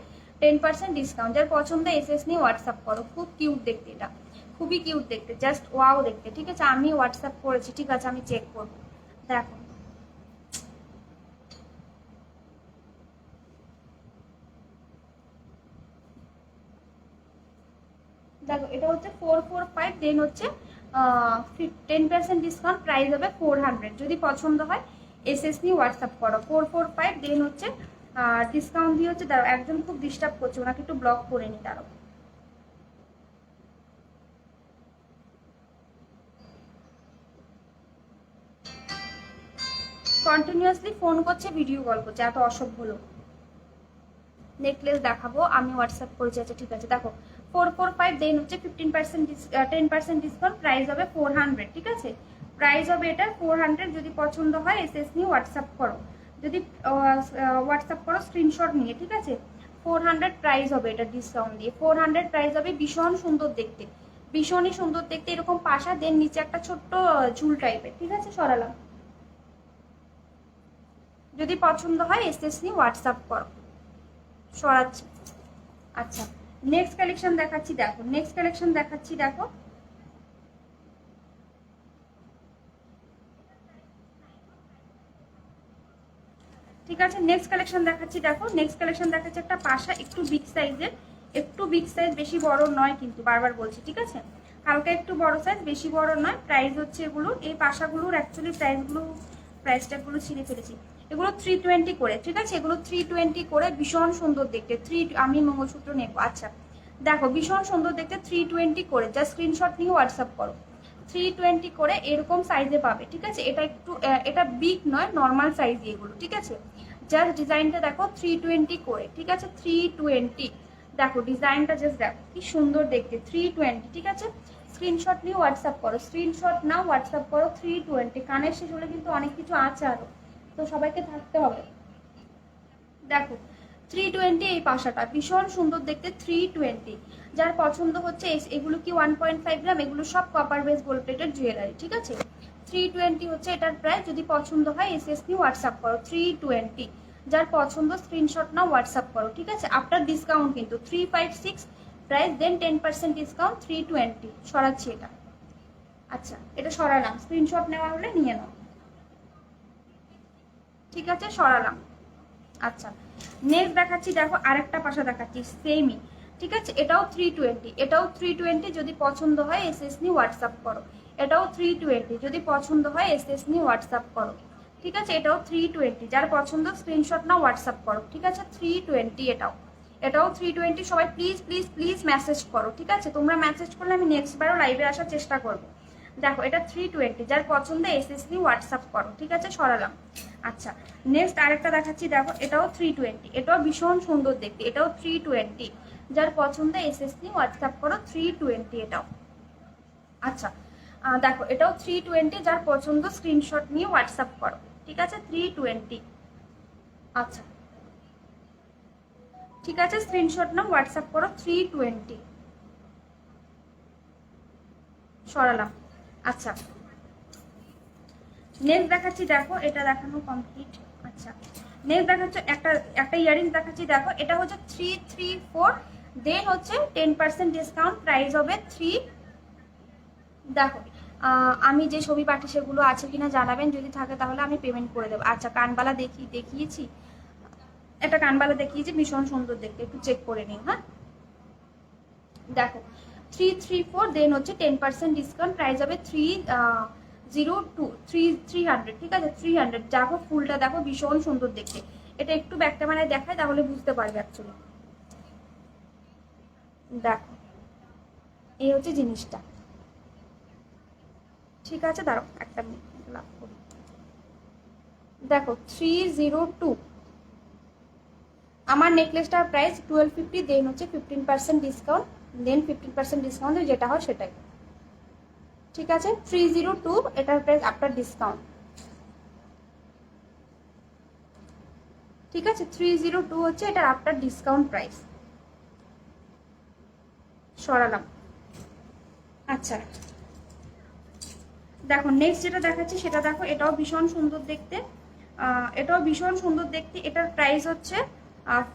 10% ডিসকাউন্ট। যার পছন্দ এসএস নিয়ে হোয়াটসঅ্যাপ করো, খুব কিউট দেখতে, এটা খুবই কিউট দেখতে, জাস্ট ওয়াও দেখতে, ঠিক আছে। আমি হোয়াটসঅ্যাপ করেছি, ঠিক আছে, আমি চেক করবো। দেখো দেখো এটা হচ্ছে 445, দেন হচ্ছে 10% ডিসকাউন্ট, প্রাইস হবে 400। যদি পছন্দ হয় এসএস নিয়ে হোয়াটসঅ্যাপ করো, 445 দেন হচ্ছে ডিসকাউন্ট দিয়ে হচ্ছে। দাঁড়াও, একজন খুব ডিস্টার্ব করছে, ওনাকে একটু ব্লক করে নি, দাঁড়াও। কন্টিনিউয়াসলি ফোন করছে, ভিডিও কল করছে, এত অসভ্য লোক। নেকলেস দেখাবো, আমি হোয়াটসঅ্যাপ করেছি, আচ্ছা ঠিক আছে। দেখো 445 দেন হচ্ছে 10% ডিসকাউন্ট, প্রাইস হবে 400, ঠিক আছে। প্রাইস হবে এটা 400। যদি পছন্দ হয় এসএস নিয়ে হোয়াটসঅ্যাপ করো, যদি হোয়াটসঅ্যাপ করো স্ক্রিনশট নিয়ে, ঠিক আছে। 400 প্রাইস হবে এটা ডিসকাউন্ট দিয়ে, 400 প্রাইস হবে। ভীষণ সুন্দর দেখতে, ভীষণই সুন্দর দেখতে, এরকম পাশা, দেন নিচে একটা ছোট্ট ঝুল টাইপের, ঠিক আছে। সরালাম। যদি পছন্দ হয় এসএস নিয়ে হোয়াটসঅ্যাপ করো, সরাচ্ছি। আচ্ছা নেক্সট কালেকশন দেখাচ্ছি, দেখো নেক্সট কালেকশন দেখাচ্ছি, দেখো ঠিক আছে। নেক্সট কালেকশন দেখাচ্ছি, দেখো নেক্সট কালেকশন দেখাচ্ছি একটা পাশা, একটু বিগ সাইজের, একটু বিগ সাইজ, বেশি বড় নয় কিন্তু, বারবার বলছি, ঠিক আছে। হালকা একটু বড় সাইজ, বেশি বড় নয়। প্রাইস হচ্ছে এগুলো, এই পাশাগুলোর অ্যাকচুয়ালি প্রাইস ট্যাগগুলো ছিঁড়ে ফেলেছি। এগুলো 320 করে, ঠিক আছে। এগুলো 320 করে, ভীষণ সুন্দর দেখতে। আমি মঙ্গলসূত্র নেবো, আচ্ছা দেখো ভীষণ সুন্দর দেখতে, 320 করে। জাস্ট স্ক্রিনশট নিয়ে হোয়াটসঅ্যাপ করো, 320 করে এরকম সাইজে পাবে, ঠিক আছে। এটা একটু এটা বিগ নয়, নর্মাল সাইজ এগুলো, ঠিক আছে। জাস্ট ডিজাইনটা দেখো 320 করে, ঠিক আছে। 320 দেখো ডিজাইনটা, জাস্ট দেখো কি সুন্দর দেখতে, 320, ঠিক আছে। স্ক্রিনশট নিয়ে হোয়াটসঅ্যাপ করো, স্ক্রিনশট নাও হোয়াটসঅ্যাপ করো। 320 কানের শেষ হলে কিন্তু অনেক কিছু আছে আরো, তো সবাইকে থাকতে হবে। দেখো 320 এই পাশাটা ভীষণ সুন্দর দেখতে, 320। যার পছন্দ হচ্ছে এগুলো কি 1.5 গ্রাম, এগুলো সব copper base gold plated jewellery, ঠিক আছে। 320 হচ্ছে এটার প্রাইস। যদি পছন্দ হয় এসএস নিয়ে হোয়াটসঅ্যাপ করো, 320। যার পছন্দ স্ক্রিনশট নাও হোয়াটসঅ্যাপ করো, ঠিক আছে। আফটার ডিসকাউন্ট কিন্তু 356 প্রাইস, দেন 10% ডিসকাউন্ট, 320 সরাচ্ছি এটা। আচ্ছা এটা সরালাম, স্ক্রিনশট নেওয়া হলে নিয়ে নাও, ঠিক আছে, সরালাম। আচ্ছা নেক্সট দেখাচ্ছি, দেখো আরেকটা পাশা দেখাচ্ছি, সেমই, ঠিক আছে। এটাও 320, এটাও 320। যদি পছন্দ হয় এসএস নিয়ে হোয়াটসঅ্যাপ করো, এটাও 320। যদি পছন্দ হয় এসএস নিয়ে হোয়াটসঅ্যাপ করো, ঠিক আছে। এটাও 320। যার পছন্দ স্ক্রিনশট না হোয়াটসঅ্যাপ করো, ঠিক আছে। 320 এটাও 320। সবাই প্লিজ প্লিজ প্লিজ মেসেজ করো, ঠিক আছে। তোমরা মেসেজ করলে আমি নেক্সট বারও লাইভে আসার চেষ্টা করবো। দেখো এটা 320। যার পছন্দ এসএস নিয়ে হোয়াটসঅ্যাপ করো, ঠিক আছে, সরালাম। আচ্ছা নেক্সট আরেকটা দেখাচ্ছি, দেখো এটাও 320, এটাও ভীষণ সুন্দর দেখতে, এটাও 320। যার পছন্দ এসএস নিয়ে হোয়াটসঅ্যাপ করো, 320 এটাও। আচ্ছা দেখো এটাও 320। যার পছন্দ স্ক্রিনশট নিয়ে হোয়াটসঅ্যাপ করো, ঠিক আছে। 320। আচ্ছা ঠিক আছে, স্ক্রিনশট নাও হোয়াটসঅ্যাপ করো, 320 সরালাম। আচ্ছা নেক্সট দেখাচ্ছি, দেখো এটা দেখানো কমপ্লিট। আচ্ছা নেক্সট দেখাচ্ছ একটা একটা ইয়ারিং দেখাচ্ছি, দেখো এটা হচ্ছে 334, দেন হচ্ছে 10% ডিসকাউন্ট, প্রাইস হবে 3। দেখো আমি যে ছবি পাঠি সেগুলো আছে কিনা জানাবেন, যদি থাকে তাহলে আমি পেমেন্ট করে দেবো। আচ্ছা কানবালা দেখিয়েছি, একটা কানবালা দেখিয়েছি, ভীষণ সুন্দর দেখতে, একটু চেক করে নিন। হ্যাঁ দেখো 334, দেন হচ্ছে 10% ডিসকাউন্ট, প্রাইস হবে 300, ঠিক আছে 300। দেখো ফুলটা দেখো ভীষণ সুন্দর দেখতে, এটা একটু ব্যাক ক্যামেরায় দেখায় তাহলে বুঝতে পারবে অ্যাকচুয়ালি। দেখো এই হচ্ছে জিনিসটা, ঠিক আছে দাঁড়াও একটা মিনিট লাভ করি। দেখো 302, আমার নেকলেসটার প্রাইস 1250, দেন হচ্ছে 15% ডিসকাউন্ট, দেন 15% ডিসকাউন্ট যেটা হয় সেটাই, ঠিক আছে 302 এটার প্রাইস আফটার ডিসকাউন্ট, ঠিক আছে 302 হচ্ছে এটার আফটার ডিসকাউন্ট প্রাইস, সরালাম। আচ্ছা দেখো নেক্সট যেটা দেখাচ্ছি সেটা দেখো, এটাও ভীষণ সুন্দর দেখতে, এটাও ভীষণ সুন্দর দেখতে, এটার প্রাইস হচ্ছে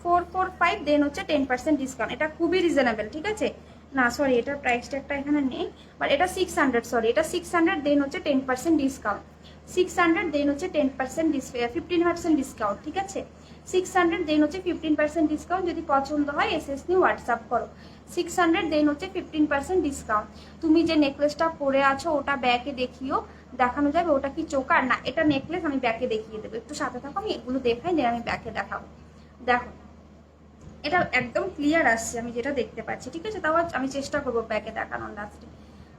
445, দেন হচ্ছে 10% ডিসকাউন্ট, এটা খুবই রিজনেবল, ঠিক আছে। না সরি এটার প্রাইসটা একটা এখানে নেই, বাট এটা 600, সরি এটা 600, দেন হচ্ছে 10% ডিসকাউন্ট, 600 দেন হচ্ছে 10% 15% ডিসকাউন্ট, ঠিক আছে 600 দেন হচ্ছে 15% ডিসকাউন্ট, যদি পছন্দ হয় এসএস নিয়ে হোয়াটসঅ্যাপ করো। 600 দেন হচ্ছে 15% ডিসকাউন্ট। তুমি যে নেকলেসটা পরে আছো ওটা ব্যাকে দেখিও, দেখানো যাবে ওটা কি চোকার না এটা নেকলেস, আমি ব্যাকে দেখিয়ে দেবো, একটু সাথে থাকো আমি এগুলো দেখাই, দেন আমি ব্যাকে দেখাবো। দেখো এটা একদম ক্লিয়ার আসছে আমি যেটা দেখতে পাচ্ছি, ঠিক আছে তাও আমি চেষ্টা করবো ব্যাকে দেখানোর লাস্টে।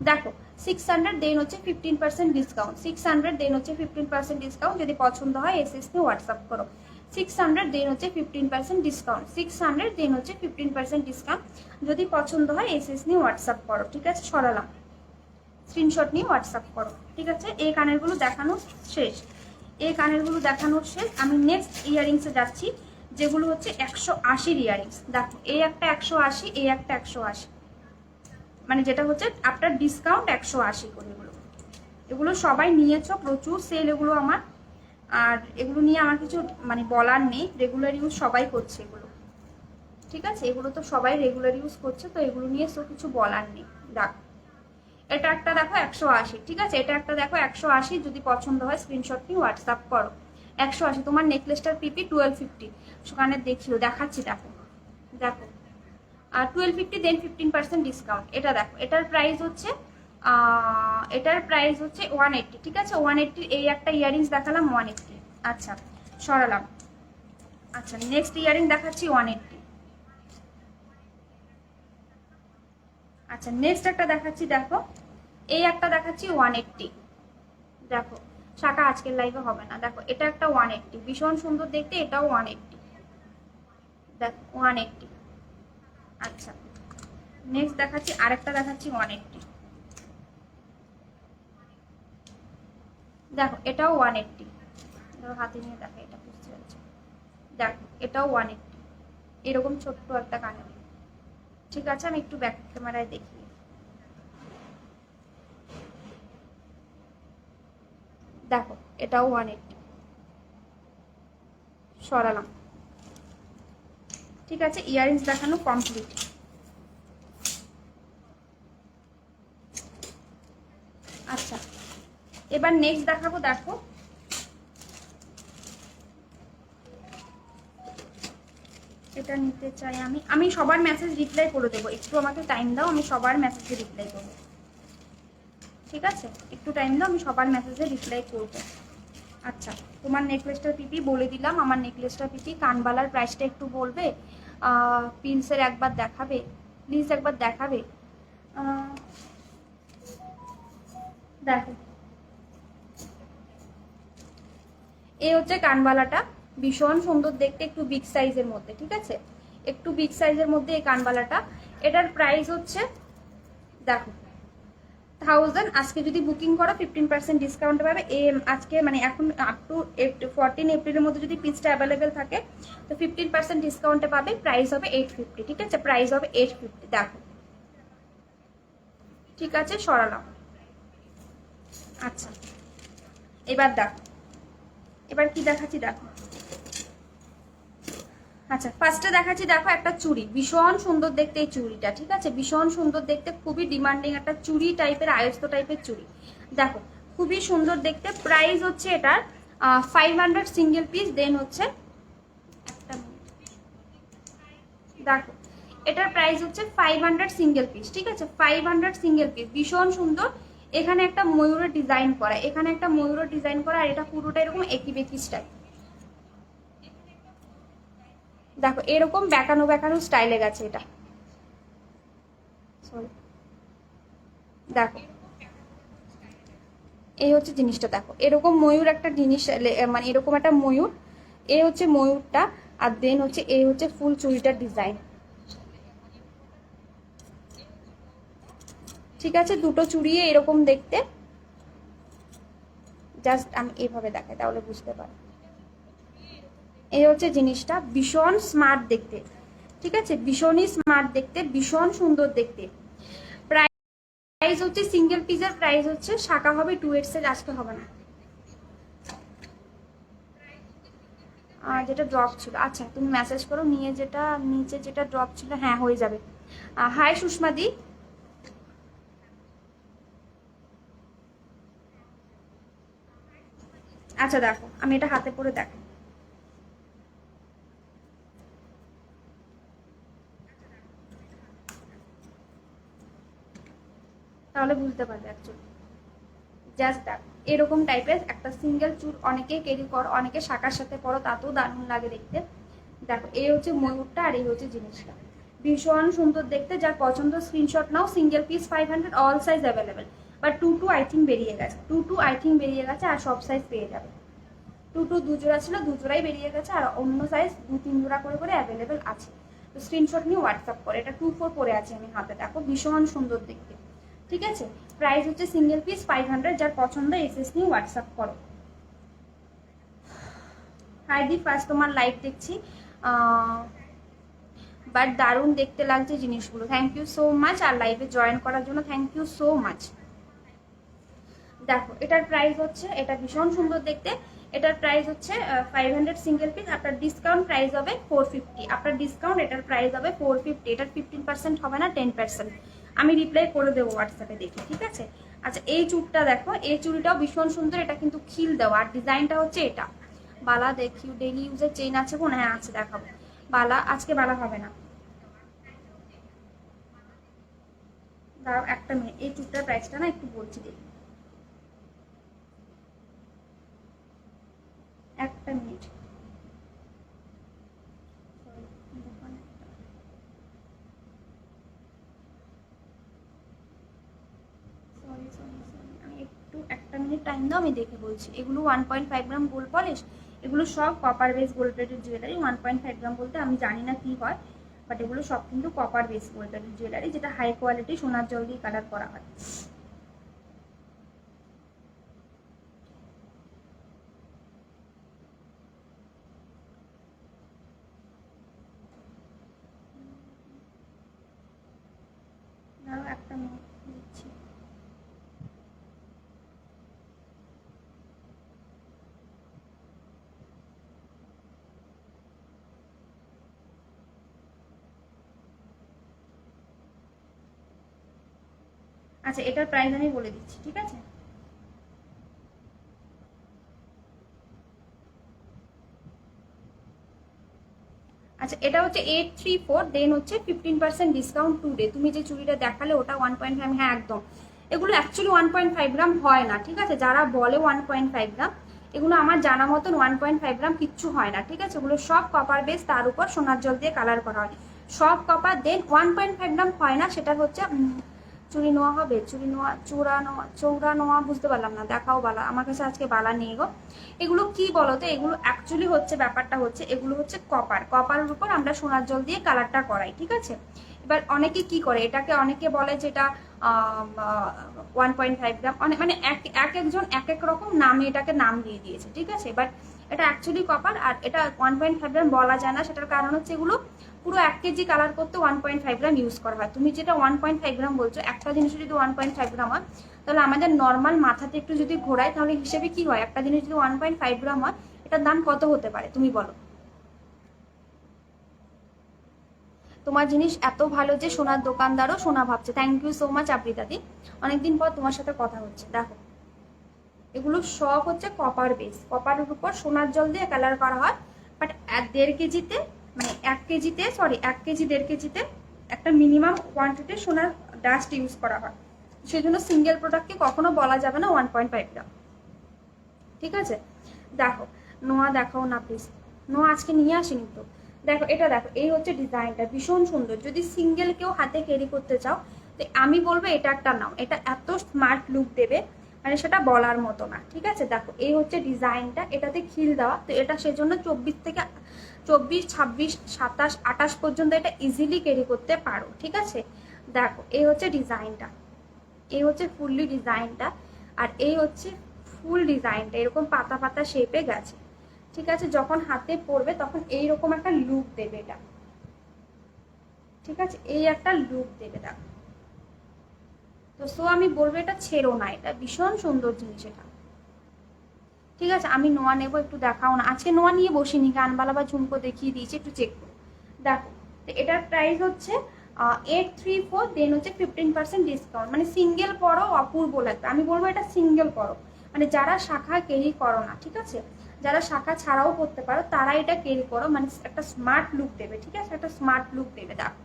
দেখো 600 দেন হচ্ছে 15% ডিসকাউন্ট, 600 দেন হচ্ছে 15% ডিসকাউন্ট, যদি পছন্দ হয় এসএস নিয়ে হোয়াটসঅ্যাপ করো। 600 দেন হচ্ছে 15% ডিসকাউন্ট, 600 দেন হচ্ছে 15% ডিসকাউন্ট, যদি পছন্দ হয় এসএস নিয়ে হোয়াটসঅ্যাপ করো, ঠিক আছে সরালাম, স্ক্রিনশট নিয়ে হোয়াটসঅ্যাপ করো, ঠিক আছে। এই কানেরগুলো দেখানো শেষ, এই কানেরগুলো দেখানো শেষ, আমি নেক্সট ইয়ারিংসে যাচ্ছি যেগুলো হচ্ছে 180 ইয়ারিংস। দেখো এই একটা 180, এই একটা 180, মানে যেটা হচ্ছে আফটার ডিসকাউন্ট 180 করে, এগুলো এগুলো সবাই নিয়েছো, প্রচুর সেল এগুলো আমার, আর এগুলো নিয়ে আমার কিছু মানে বলার নেই, রেগুলার ইউজ সবাই করছে এগুলো, ঠিক আছে এগুলো তো সবাই রেগুলার ইউজ করছে, তো এগুলো নিয়ে তো কিছু বলার নেই। দেখো এটা একটা দেখো 180, ঠিক আছে এটা একটা দেখো 180, যদি পছন্দ হয় স্ক্রিনশট নিয়ে হোয়াটসঅ্যাপ করো। 180 তোমার নেকলেসটার পিপি 1250, সেখানে দেখিও দেখাচ্ছি, দেখো দেখো 1250 দেন 15% ডিসকাউন্ট, এটা দেখো এটার প্রাইস হচ্ছে 180, ঠিক আছে 180, এই একটা ইয়ারিংস দেখালাম 180। আচ্ছা সরালাম। আচ্ছা নেক্সট ইয়ারিং দেখাচ্ছি 180। আচ্ছা নেক্সট একটা দেখাচ্ছি, দেখো এই একটা দেখাচ্ছি 180। দেখো শাখা আজকের লাইভে হবে না, দেখো এটা একটা 180, ভীষণ সুন্দর দেখতে, এটাও 180, দেখো 180। আচ্ছা নেক্সট দেখাচ্ছি আরেকটা দেখাচ্ছি 180, দেখো এটাও 180, ধরো হাতে নিয়ে দেখো এটা বুঝতে পারছো, দেখো এটাও 180, এরকম ছোট্ট একটা কানের, ঠিক আছে আমি একটু ব্যাক ক্যামেরায় দেখি, দেখো এটাও 180, সরালাম, ঠিক আছে ইয়ারিংস দেখানো কমপ্লিট। আচ্ছা এবার নেক্সট দেখাবো, দেখো এটা নিতে চাই আমি সবার মেসেজ রিপ্লাই করে দেবো, একটু আমাকে টাইম দাও, আমি সবার মেসেজে রিপ্লাই করবো, ঠিক আছে একটু টাইম দাও, আমি সবার মেসেজে রিপ্লাই করবো। আচ্ছা তোমার নেকলেসটার পিপি বলে দিলাম, আমার নেকলেসটার পিপি, কানবালার প্রাইসটা একটু বলবে, পিলসের একবার দেখাবে প্লিজ, একবার দেখাবে। দেখো এই হচ্ছে কানবালাটা, ভীষণ সুন্দর দেখতে, একটু বিগ সাইজের মধ্যে, ঠিক আছে একটু বিগ সাইজের মধ্যে এই কানবালাটা, এটার প্রাইস হচ্ছে দেখো 1000, আজকে যদি বুকিং করো 15% ডিসকাউন্ট পাবে, আজকে মানে এখন আপ টু 14 এপ্রিলের মধ্যে যদি পিসটা অ্যাভেলেবেল থাকে তো 15% ডিসকাউন্টে পাবে, প্রাইস হবে 850, ঠিক আছে প্রাইস হবে 850। দেখো ঠিক আছে সরালাম, আচ্ছা এবার দেখো, এবার কি দেখাচ্ছি দেখো। আচ্ছা ফার্স্টে দেখাচ্ছি দেখো একটা চুড়ি, ভীষণ সুন্দর দেখতে এই চুড়িটা, ঠিক আছে, ভীষণ সুন্দর দেখতে, খুবই ডিমান্ডিং একটা চুড়ি টাইপের, আয়স্ত টাইপের চুড়ি। দেখো খুবই সুন্দর দেখতে। প্রাইস হচ্ছে এটার 500 সিঙ্গেল পিস। দেন হচ্ছে একটা দেখো এটার প্রাইস হচ্ছে 500 সিঙ্গেল পিস, ঠিক আছে, 500 সিঙ্গেল পিস, ভীষণ সুন্দর। এখানে একটা ময়ূরের ডিজাইন করা, এখানে একটা ময়ূরের ডিজাইন করা, আর এটা পুরোটা এরকম একই বেকি স্টাইল। দেখো এরকম বেঁকানো বেঁকানো স্টাইলে গেছে এটা, সরি দেখো এই হচ্ছে জিনিসটা। দেখো এরকম ময়ূর একটা জিনিস, মানে এরকম একটা ময়ূর, এই হচ্ছে ময়ূরটা, আর দেন হচ্ছে এই হচ্ছে ফুল চুড়িটার ডিজাইন, ঠিক আছে, দুটো চুড়ি এরকম দেখতে। জাস্ট আমি এইভাবে দেখাই তাহলে বুঝতে পারো। এই হচ্ছে জিনিসটা, ভীষণ স্মার্ট দেখতে, ঠিক আছে, ভীষণই স্মার্ট দেখতে, ভীষণ সুন্দর দেখতে। প্রাইস হচ্ছে সিঙ্গেল পিসের প্রাইস হচ্ছে, শাখা হবে 2 এর, আজকে হবে না। আর যেটা ড্রপ ছিল, আচ্ছা তুমি মেসেজ করো, নিয়ে যেটা নিচে যেটা ড্রপ ছিল, হ্যাঁ হয়ে যাবে। হাই সুষমাদি, আচ্ছা দেখো আমি এটা হাতে পরে দেখো, তাহলে বুঝতে পারবে অ্যাকচুয়ালি। জাস্ট দেখো এরকম টাইপের একটা সিঙ্গেল চুল, অনেকে ক্যারি করো, অনেকে শাখার সাথে পরো, তাতেও দারুণ লাগে দেখতে। দেখো এই হচ্ছে ময়ূরটা, আর এই হচ্ছে জিনিসটা, ভীষণ সুন্দর দেখতে। যার পছন্দ screenshot now. Single piece 500, all size available, but 2 I think বেরিয়ে গেছে, 2 আই থিঙ্ক বেরিয়ে গেছে, আর সব সাইজ পেয়ে যাবে। 2 দুজোড়া ছিল, দুজোড়াই বেরিয়ে গেছে, আর অন্য সাইজ 2-3 জোড়া করে করে অ্যাভেলেবেল আছে। তো স্ক্রিনশট নিয়ে হোয়াটসঅ্যাপ করে। এটা 2-4 পরে আছে আমি হাতে, দেখো ভীষণ সুন্দর দেখতে, ঠিক আছে। প্রাইস হচ্ছে সিঙ্গেল পিস 500, যার পছন্দ এসএস নিয়ে হোয়াটসঅ্যাপ করো। হাই দি, ফার্স্ট তোমার লাইভ দেখছি, বাট দারুণ দেখতে লাগছে জিনিসগুলো, থ্যাংক ইউ সো মাচ। আর লাইভে জয়েন করার জন্য থ্যাংক ইউ সো মাচ। দেখো এটার প্রাইস হচ্ছে, এটা ভীষণ সুন্দর দেখতে, এটার প্রাইস হচ্ছে 500 সিঙ্গেল পিস। আপনার ডিসকাউন্ট প্রাইস হবে 450, আপনার ডিসকাউন্ট এটার প্রাইস হবে 450। এটার 15% হবে না, 10%। আমি রিপ্লাই করে দেবো হোয়াটসঅ্যাপে, দেখি, ঠিক আছে। আচ্ছা এই চুড়টা দেখো, এই চুড়িটাও ভীষণ সুন্দর, এটা কিন্তু খিল দেওয়া, আর ডিজাইনটা হচ্ছে এটা। বালা দেখি, ডেইলি ইউজের চেইন আছে কোন, হ্যাঁ আছে, দেখাবো। বালা আজকে বালা হবে না, দাঁড়াও একটা মিনিট, এই চুড়টার প্রাইসটা না একটু বলছি, দেখি একটা মিনিট। আমি একটু একটা মিনিট টাইম দাও, আমি দেখে বলছি। এগুলো 1.5 গ্রাম গোল্ড পলিশ, এগুলো সব copper base gold plated jewellery. 1.5 গ্রাম বলতে আমি জানি না কি হয়, বাট এগুলো সব কিন্তু copper base gold plated jewellery, যেটা হাই কোয়ালিটি সোনার জল দিয়ে কালার করা হয়। একটা মিনিট দিচ্ছি। আচ্ছা এটার প্রাইস আমি বলে দিচ্ছি, ঠিক আছে। আচ্ছা এটা হচ্ছে 834, দেন হচ্ছে 15% ডিসকাউন্ট 2 ডে। তুমি যে চুড়িটা দেখালে ওটা 1.5, হ্যাঁ একদম। এগুলো অ্যাকচুয়ালি 1.5 গ্রাম হয় না, ঠিক আছে, যারা বলে 1.5 গ্রাম, এগুলো আমার জানা মতন 1.5 গ্রাম কিচ্ছু হয় না, ঠিক আছে। এগুলো সব কপার বেস, তার উপর সোনার জল দিয়ে কালার করা হয়, সব কপার। দেন 1.5 গ্রাম হয় না, সেটা হচ্ছে চুড়ি নোয়া হবে, চুড়ি নোয়া, চৌড়া নোয়া, বুঝতে পারলাম না, দেখাও বালা, আমার কাছে আজকে বালা নেই গো। এগুলো কি বলতো, এগুলো অ্যাকচুয়ালি হচ্ছে, ব্যাপারটা হচ্ছে এগুলো হচ্ছে কপারের উপর আমরা সোনার জল দিয়ে কালারটা করাই, ঠিক আছে। এবার অনেকে কি করে, এটাকে অনেকে বলে যেটা 1.5 গ্রাম, মানে এক একজন এক এক রকম নামে এটাকে নাম দিয়ে দিয়েছে, ঠিক আছে। বাট এটা অ্যাকচুয়ালি কপার, আর এটা 1.5 গ্রাম বলা যায় না, সেটার কারণ হচ্ছে এগুলো পুরো 1 কেজি কালার করতে 1.5 গ্রাম ইউজ করা হয়। তুমি যেটা 1.5 গ্রাম বলছো, একটা জিনিস যদি 1.5 গ্রাম হয়, তাহলে আমাদের নর্মাল মাথাতে একটু যদি ঘোরায় তাহলে হিসেবে কি হয়, একটা জিনিস যদি 1.5 গ্রাম হয় এটার দাম কত হতে পারে তুমি বলো। তোমার জিনিস এত ভালো যে সোনার দোকানদারও সোনা ভাবছে। থ্যাংক ইউ সো মাচ আবৃতাদি, অনেকদিন পর তোমার সাথে কথা হচ্ছে। দেখো এগুলো সব হচ্ছে কপার বেস, কপারের উপর সোনার জল দিয়ে কালার করা হয়। বাট 1.5 কেজিতে, মানে 1 কেজিতে, সরি 1 কেজি 1.5 কেজিতে একটা মিনিমাম কোয়ান্টিটি সোনার ডাস্ট ইউজ করা হয়। সেই জন্য সিঙ্গেল প্রোডাক্টকে কখনো বলা যাবে না 1.5 গ্রাম। ঠিক আছে, দেখো নোয়া দেখাও না প্লিজ। নোয়া আজকে নিয়ে আসিনি তো। দেখো এটা দেখো, এই হচ্ছে ডিজাইনটা, ভীষণ সুন্দর। যদি সিঙ্গেল কেউ হাতে ক্যারি করতে চাও তো আমি বলবো এটা একটা নাও, এটা এত স্মার্ট লুক দেবে মানে সেটা বলার মতো না। ঠিক আছে, দেখো এই হচ্ছে ডিজাইনটা, এটাতে খিল দেওয়া, তো এটা সেজন্য 24 থেকে 24, 26, 27, 28 পর্যন্ত এটা ইজিলি ক্যারি করতে পারো। ঠিক আছে, দেখো এই হচ্ছে ডিজাইনটা, এই হচ্ছে ফুললি ডিজাইনটা, আর এই হচ্ছে ফুল ডিজাইনটা এরকম পাতা পাতা শেপে গেছে। ঠিক আছে, যখন হাতে পড়বে তখন এইরকম একটা লুক দেবে এটা। ঠিক আছে, এই একটা লুক দেবে দেখো। তো সো আমি বলবো এটা ছেড়ো না, এটা ভীষণ সুন্দর জিনিস এটা। ঠিক আছে, আমি নোয়া নেবো, একটু দেখাও না। আজকে নোয়া নিয়ে বসিনি, গানবালা বা ঝুমকো দেখিয়ে দিয়েছি, একটু চেক করো। দেখো তো এটার প্রাইস হচ্ছে 834, দেন হচ্ছে 15% ডিসকাউন্ট। মানে সিঙ্গেল পরো অপূর্ব লাগবে, আমি বলবো এটা সিঙ্গেল পরো। মানে যারা শাখা ক্যারি করো না, ঠিক আছে, যারা শাখা ছাড়াও করতে পারো তারা এটা ক্যারি করো, মানে একটা স্মার্ট লুক দেবে। ঠিক আছে, একটা স্মার্ট লুক দেবে। দেখো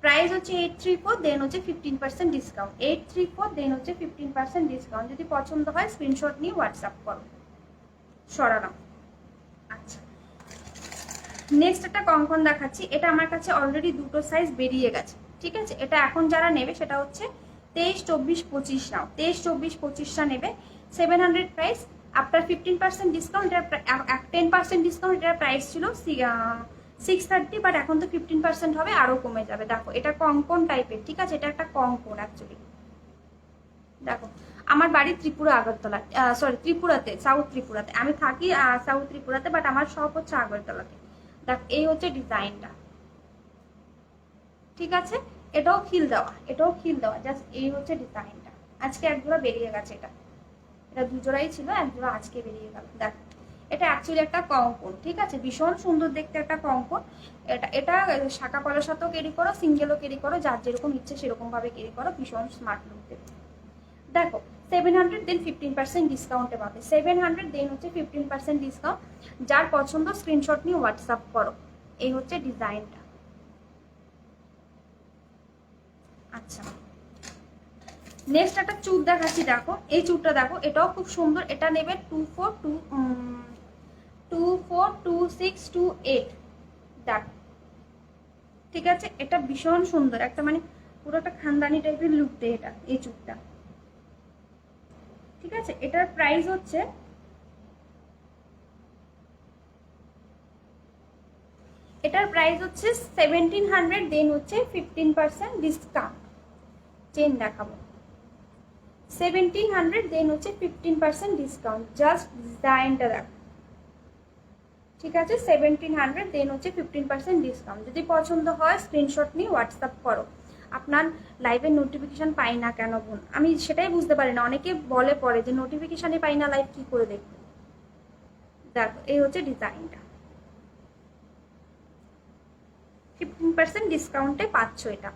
প্রাইস হচ্ছে 834, দেন হচ্ছে 15% ডিসকাউন্ট। 834, দেন হচ্ছে 15% ডিসকাউন্ট। যদি পছন্দ হয় স্ক্রিনশট নিয়ে হোয়াটসঅ্যাপ করো, সরানো। আচ্ছা, নেক্সট একটা কঙ্কন দেখাচ্ছি, এটা আমার কাছে অলরেডি দুটো সাইজ বেরিয়ে গেছে। ঠিক আছে, এটা এখন যারা নেবে সেটা হচ্ছে 23, 24, 25 নাও, 23, 24, 25টা নেবে। 700 প্রাইস, আফটার 15% ডিসকাউন্ট, এটার 10% ডিসকাউন্ট, এটার প্রাইস ছিল 630, বাট এখন তো 15% হবে, আরো কমে যাবে। দেখো এটা কঙ্কন টাইপের। ঠিক আছে, এটা একটা কঙ্কন অ্যাকচুয়ালি। দেখো আমার বাড়ি ত্রিপুরা আগরতলা, সরি ত্রিপুরাতে, সাউথ ত্রিপুরাতে। আমি থাকি সাউথ ত্রিপুরাতে, বাট আমার সব হচ্ছে আগরতলাতে। দেখ এই হচ্ছে ডিজাইনটা। ঠিক আছে, এটাও খিল দেওয়া, এটাও খিল দেওয়া, জাস্ট এই হচ্ছে ডিজাইনটা। আজকে এক জোড়া বেরিয়ে গেছে, এটা এটা দুজোড়াই ছিল, এক জোড়া আজকে বেরিয়ে গেল। দেখ এটা অ্যাকচুয়ালি একটা কঙ্কন। ঠিক আছে, ভীষণ সুন্দর দেখতে একটা কঙ্কন। এটা এটা শাখা পলার সাথেও ক্যারি করো, সিঙ্গেলও ক্যারি করো, যার যেরকম ইচ্ছে সেরকম ভাবে ক্যারি করো, ভীষণ স্মার্ট লুক দেবে। দেখো 700, দেন 15% ডিসকাউন্টে পাবে। 700, দেন হচ্ছে 15% ডিসকাউন্ট। যার পছন্দ স্ক্রিনশট নিয়ে হোয়াটসঅ্যাপ করো। এই হচ্ছে ডিজাইনটা। আচ্ছা, নেক্সট একটা চুড় দেখাচ্ছি। দেখো এই চুড়টা দেখো, এটাও খুব সুন্দর। এটা নেবে 242628। দেখো ঠিক আছে, এটা ভীষণ সুন্দর একটা, মানে পুরো একটা খানদানি টাইপের লুক দেয় এটা, এই চুড়টা। ঠিক আছে, এটার প্রাইস হচ্ছে এটার প্রাইস হচ্ছে 1700, দেন হচ্ছে 15% ডিসকাউন্ট। চেন দেখাবো 1700, দেন হচ্ছে 15% ডিসকাউন্ট। জাস্ট ডিজাইনটা দেখো। ঠিক আছে, 1700, দেন হচ্ছে 15% ডিসকাউন্ট। যদি পছন্দ হয় স্ক্রিনশট নিয়ে হোয়াটসঅ্যাপ করো। আপনার লাইভের নোটিফিকেশন পাই না কেন বোন, আমি সেটাই বুঝতে পারি না। অনেকে বলে পরে যে নোটিফিকেশনই পাই না, লাইভ কি করে দেখবো। দেখো এই হচ্ছে ডিজাইনটা, 15% ডিসকাউন্টে পাচ্ছ এটা।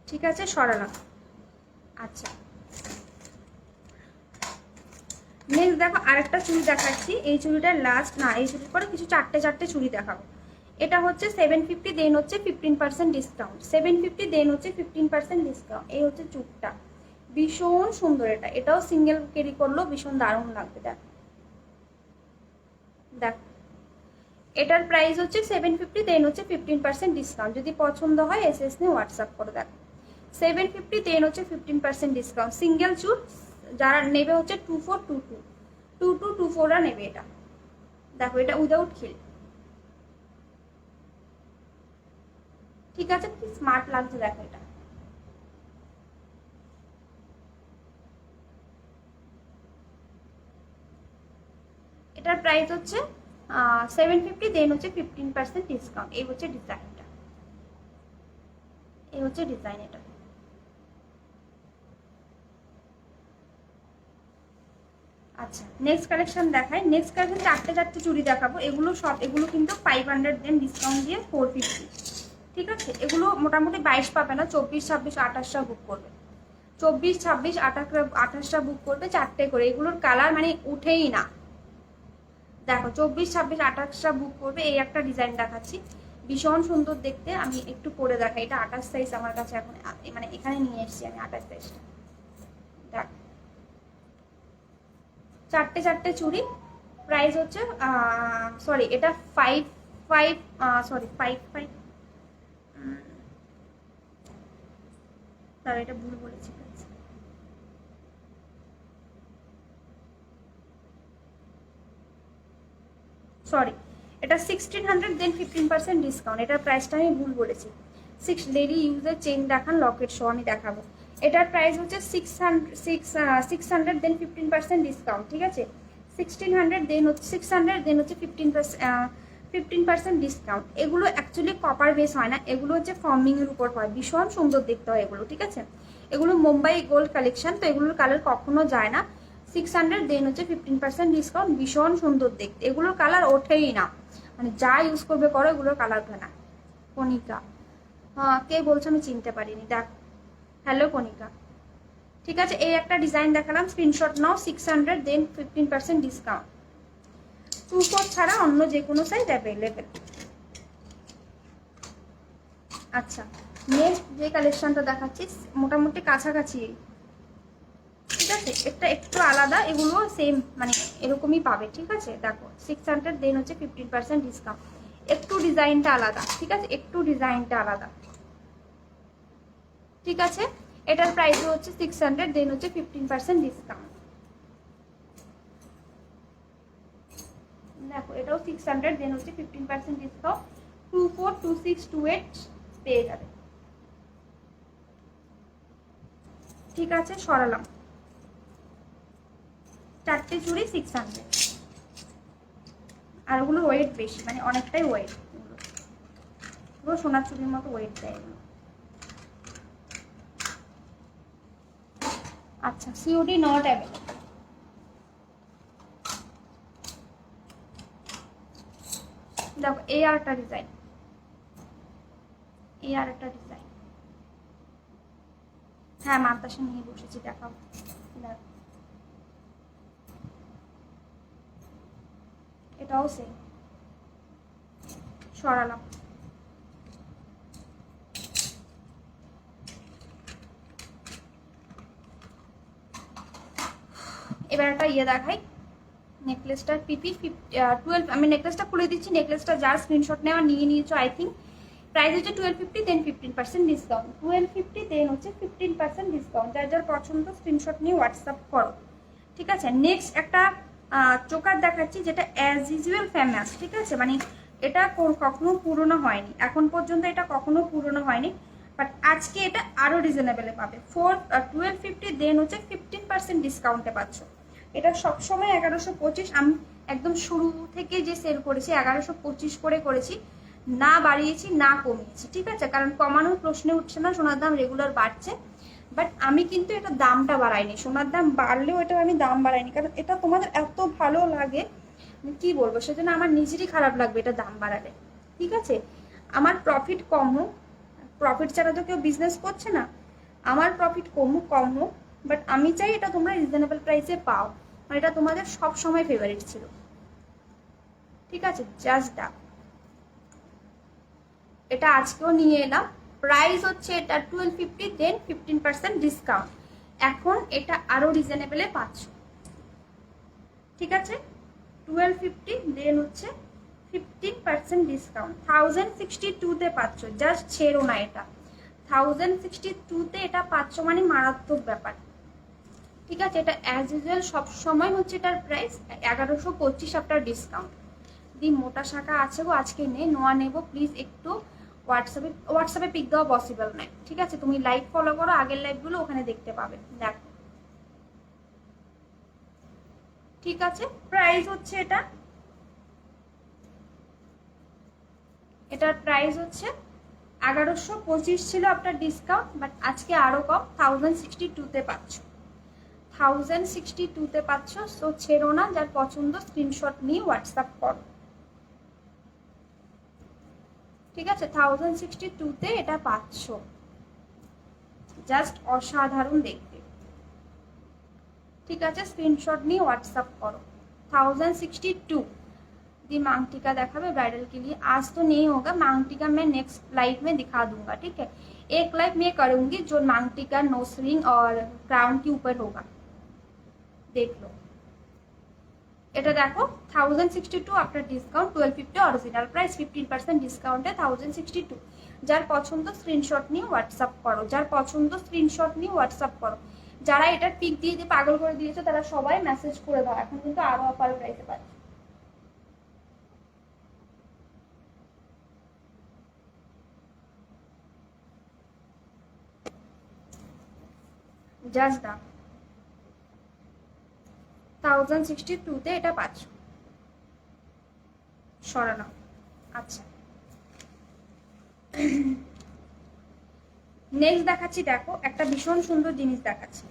ঠিক আছে, সরালাম। আচ্ছা, নেক্সট দেখো আরেকটা চুড়ি দেখাচ্ছি। এই চুড়িটার লাস্ট না, এই চুড়ির পরে কিছু চারটে চুড়ি দেখাবো। এটা হচ্ছে 750, দেন হচ্ছে 15% ডিসকাউন্ট। 750, দেন হচ্ছে 15% ডিসকাউন্ট। এই হচ্ছে চুড়টা, ভীষণ সুন্দর। এটা এটাও সিঙ্গেল ক্যারি করলেও ভীষণ দারুণ লাগবে। দেখ দেখ এটার প্রাইস হচ্ছে 750, দেন হচ্ছে 15% ডিসকাউন্ট। যদি পছন্দ হয় এসএস নিয়ে হোয়াটসঅ্যাপ করে। দেখ 750, দেন হচ্ছে 15% ডিসকাউন্ট। সিঙ্গেল চুড় যারা নেবে হচ্ছে 2422, 2224রা নেবে এটা। দেখো এটা উইদাউট খিল। ঠিক আছে, কি স্মার্ট লাগছে দেখো এটা। এটার প্রাইস হচ্ছে 750, দেন হচ্ছে 15% ডিসকাউন্ট। এই হচ্ছে ডিজাইনটা, এই হচ্ছে ডিজাইন এটা। আচ্ছা নেক্সট কালেকশন দেখাই। নেক্সট কালেকশন চারটে চুড়ি দেখাবো। এগুলো সব, এগুলো কিন্তু 500 দেন ডিসকাউন্ট দিয়ে 450। ঠিক আছে, এগুলো মোটামুটি 22 পাবে না, 24, 26, 28টা বুক করবে। 24, 26, 28টা বুক করবে, চারটে করে। এগুলোর কালার মানে উঠেই না। দেখো 24, 26, 28টা বুক করবে। এই একটা ডিজাইন দেখাচ্ছি, ভীষণ সুন্দর দেখতে। আমি একটু পরে দেখাই। এটা 28 সাইজ আমার কাছে এখন, মানে এখানে নিয়ে এসেছি আমি 28 সাইজটা। দেখ চারটে চুড়ি, প্রাইস হচ্ছে সরি এটা 5 সরি 5 তাহলে এটা ভুল বলেছি। সরি, এটা 1600 দেন 15% ডিসকাউন্ট। এটার প্রাইসটা আমি ভুল বলেছি। 6 ডেইলি ইউজের চেইন দেখান, লকেট শো আমি দেখাবো। এটার প্রাইস হচ্ছে 600 দেন 15% ডিসকাউন্ট। ঠিক আছে, 1600 দেন হচ্ছে 600 দেন হচ্ছে 15% ডিসকাউন্ট। এগুলো অ্যাকচুয়ালি কপার বেস হয় না, এগুলো হচ্ছে ফর্মিং এর উপর হয়। ভীষণ সুন্দর দেখতে হয় এগুলো। ঠিক আছে, এগুলো মুম্বাই গোল্ড কালেকশন, তো এগুলোর কালার কখনো যায় না। 600 দেন হচ্ছে 15% ডিসকাউন্ট। ভীষণ সুন্দর দেখতে, এগুলোর কালার ওঠেই না, মানে যা ইউজ করবে করো, এগুলোর কালার ওঠে না। কণিকা, হ্যাঁ কে বলছো আমি চিনতে পারিনি। দেখ, হ্যালো কণিকা। ঠিক আছে, এই একটা ডিজাইন দেখালাম, স্ক্রিনশট নাও। 600 দেন 15% ডিসকাউন্ট। 2/4 ছাড়া অন্য যে কোনো সাইজ অ্যাভেলেবেল। আচ্ছা নেক্সট যে কালেকশনটা দেখাচ্ছি মোটামুটি কাছাকাছি। ঠিক আছে, এটা একটু আলাদা, এগুলো সেম মানে এরকমই পাবে। ঠিক আছে, দেখো 600 দেন হচ্ছে 15% ডিসকাউন্ট। একটু ডিজাইনটা আলাদা। ঠিক আছে, একটু ডিজাইনটা আলাদা। ঠিক আছে, এটার প্রাইস হচ্ছে 600 দেন হচ্ছে 15% ডিসকাউন্ট। দেখো এটাও 600 দেন হচ্ছে 15% ডিসকাউন্ট। 24, 26, 28 পেয়ে যাবে। ঠিক আছে, সরালাম। চারটে চুড়ি 600, আর ওগুলো ওয়েট বেশি, মানে অনেকটাই ওয়েট। পুরো সোনার চুড়ির মতো ওয়েট দেয় এগুলো। আচ্ছা সিওডি নট অ্যাভেলেবল। দেখো এই আর একটা ডিজাইন, এই আর একটা ডিজাইন। হ্যাঁ মাতাসে নিয়ে বসেছি, দেখাও। দেখো এটাও সেম, সরালাম। এবার একটা ইয়ে দেখাই, নেকলেসটার পিপি 12। আমি নেকলেসটা খুলে দিচ্ছি, নেকলেসটা যার স্ক্রিনশট নেওয়া নিয়ে নিয়েছো আই থিঙ্ক। প্রাইস হচ্ছে 1250 দেন 15% ডিসকাউন্ট। 1250 দেন হচ্ছে 15% ডিসকাউন্ট। যার যার পছন্দ স্ক্রিনশট নিয়ে হোয়াটসঅ্যাপ করো। ঠিক আছে, নেক্সট একটা চোকার দেখাচ্ছি, যেটা অ্যাজ ইউজুয়াল ফেমাস। ঠিক আছে, মানে এটা কখনো পুরনো হয়নি এখন পর্যন্ত, এটা কখনো পুরনো হয়নি, বাট আজকে এটা আরো রিজনেবলে পাবে। 1250 দেন হচ্ছে 15% ডিসকাউন্টে পাচ্ছ। এটা সবসময় 1125। আমি একদম শুরু থেকে যে সেল করেছি 1125 করে করেছি, না বাড়িয়েছি না কমিয়েছি। ঠিক আছে, কারণ কমানোর প্রশ্নে উঠছে না, সোনার দাম রেগুলার বাড়ছে। বাট আমি কিন্তু এটা দামটা বাড়াইনি, সোনার দাম বাড়লেও এটা আমি দাম বাড়াইনি, কারণ এটা তোমাদের এত ভালো লাগে কি বলবো, সেজন্য আমার নিজেরই খারাপ লাগবে এটা দাম বাড়ালে। ঠিক আছে, আমার প্রফিট কম হোক, প্রফিট ছাড়া তো কেউ বিজনেস করছে না। আমার প্রফিট কম হোক, বাট আমি চাই এটা তোমরা রিজনেবল প্রাইসে পাও, মানে এটা তোমাদের সব সময় ফেভারিট ছিল। ঠিক আছে, জাস্ট দাও। এটা আজকেও নিয়ে এলাম, প্রাইস হচ্ছে এটা 1250 দেন 15% ডিসকাউন্ট। এখন এটা আরো রিজনেবলে পাচ্ছ। ঠিক আছে, 1250 দেন হচ্ছে 15% ডিসকাউন্ট। 1062-তে পাচ্ছ, জাস্ট ছেড়ো না এটা। 1062-তে এটা পাচ্ছ, মানে মারাত্মক ব্যাপার। ঠিক আছে, এটা অ্যাজ ইউজুয়াল সবসময় হচ্ছে এটার প্রাইস 1125 আফটার ডিসকাউন্ট। দি মোটা শাখা আছে গো, আজকে নেই, নোয়া নেবো প্লিজ। একটু হোয়াটসঅ্যাপে পিক দেওয়া পসিবল নয়। ঠিক আছে, তুমি লাইভ ফলো করো, আগের লাইভগুলো ওখানে দেখতে পাবে। দেখো ঠিক আছে, প্রাইস হচ্ছে এটার প্রাইস হচ্ছে 1125 ছিল আপনার ডিসকাউন্ট, বাট আজকে আরো কম 1062-তে পাচ্ছ, 1062-তে পাচ্ছ। সো ছেড়ো না, যার পছন্দ স্ক্রিনশট নিয়ে হোয়াটসঅ্যাপ করো, ঠিক আছে? 1062-তে এটা পাচ্ছ, জাস্ট অসাধারণ দেখতে, ঠিক আছে? স্ক্রিনশট নিয়ে व्हाट्सएप करो। 1062 दी मांग टीका दिखावे ब्राइडल के लिए। आज तो नहीं होगा, मांग टीका मैं नेक्स्ट लाइव में दिखा दूंगा, ठीक है? एक लाइव मैं करूंगी जो मांग टीका नोज रिंग और क्राउन के ऊपर होगा, देख लो। এটা দেখো 1062 आफ्टर डिस्काउंट 1250 অরিজিনাল প্রাইস 15% ডিসকাউন্টে 1062। যার পছন্দ স্ক্রিনশট নিয়ে হোয়াটসঅ্যাপ করো, যার পছন্দ স্ক্রিনশট নিয়ে হোয়াটসঅ্যাপ করো। যারা এটার পিক দিয়ে দিয়ে পাগল করে দিয়েছে তারা সবাই মেসেজ করে দাও, এখন কিন্তু আরো অফার প্রাইসে পাচ্ছ। জাস্ট দাও 1062-তে এটা পাচ্ছ, সরানো। আচ্ছা, নেক্সট দেখাচ্ছি, দেখো একটা ভীষণ সুন্দর জিনিস দেখাচ্ছি।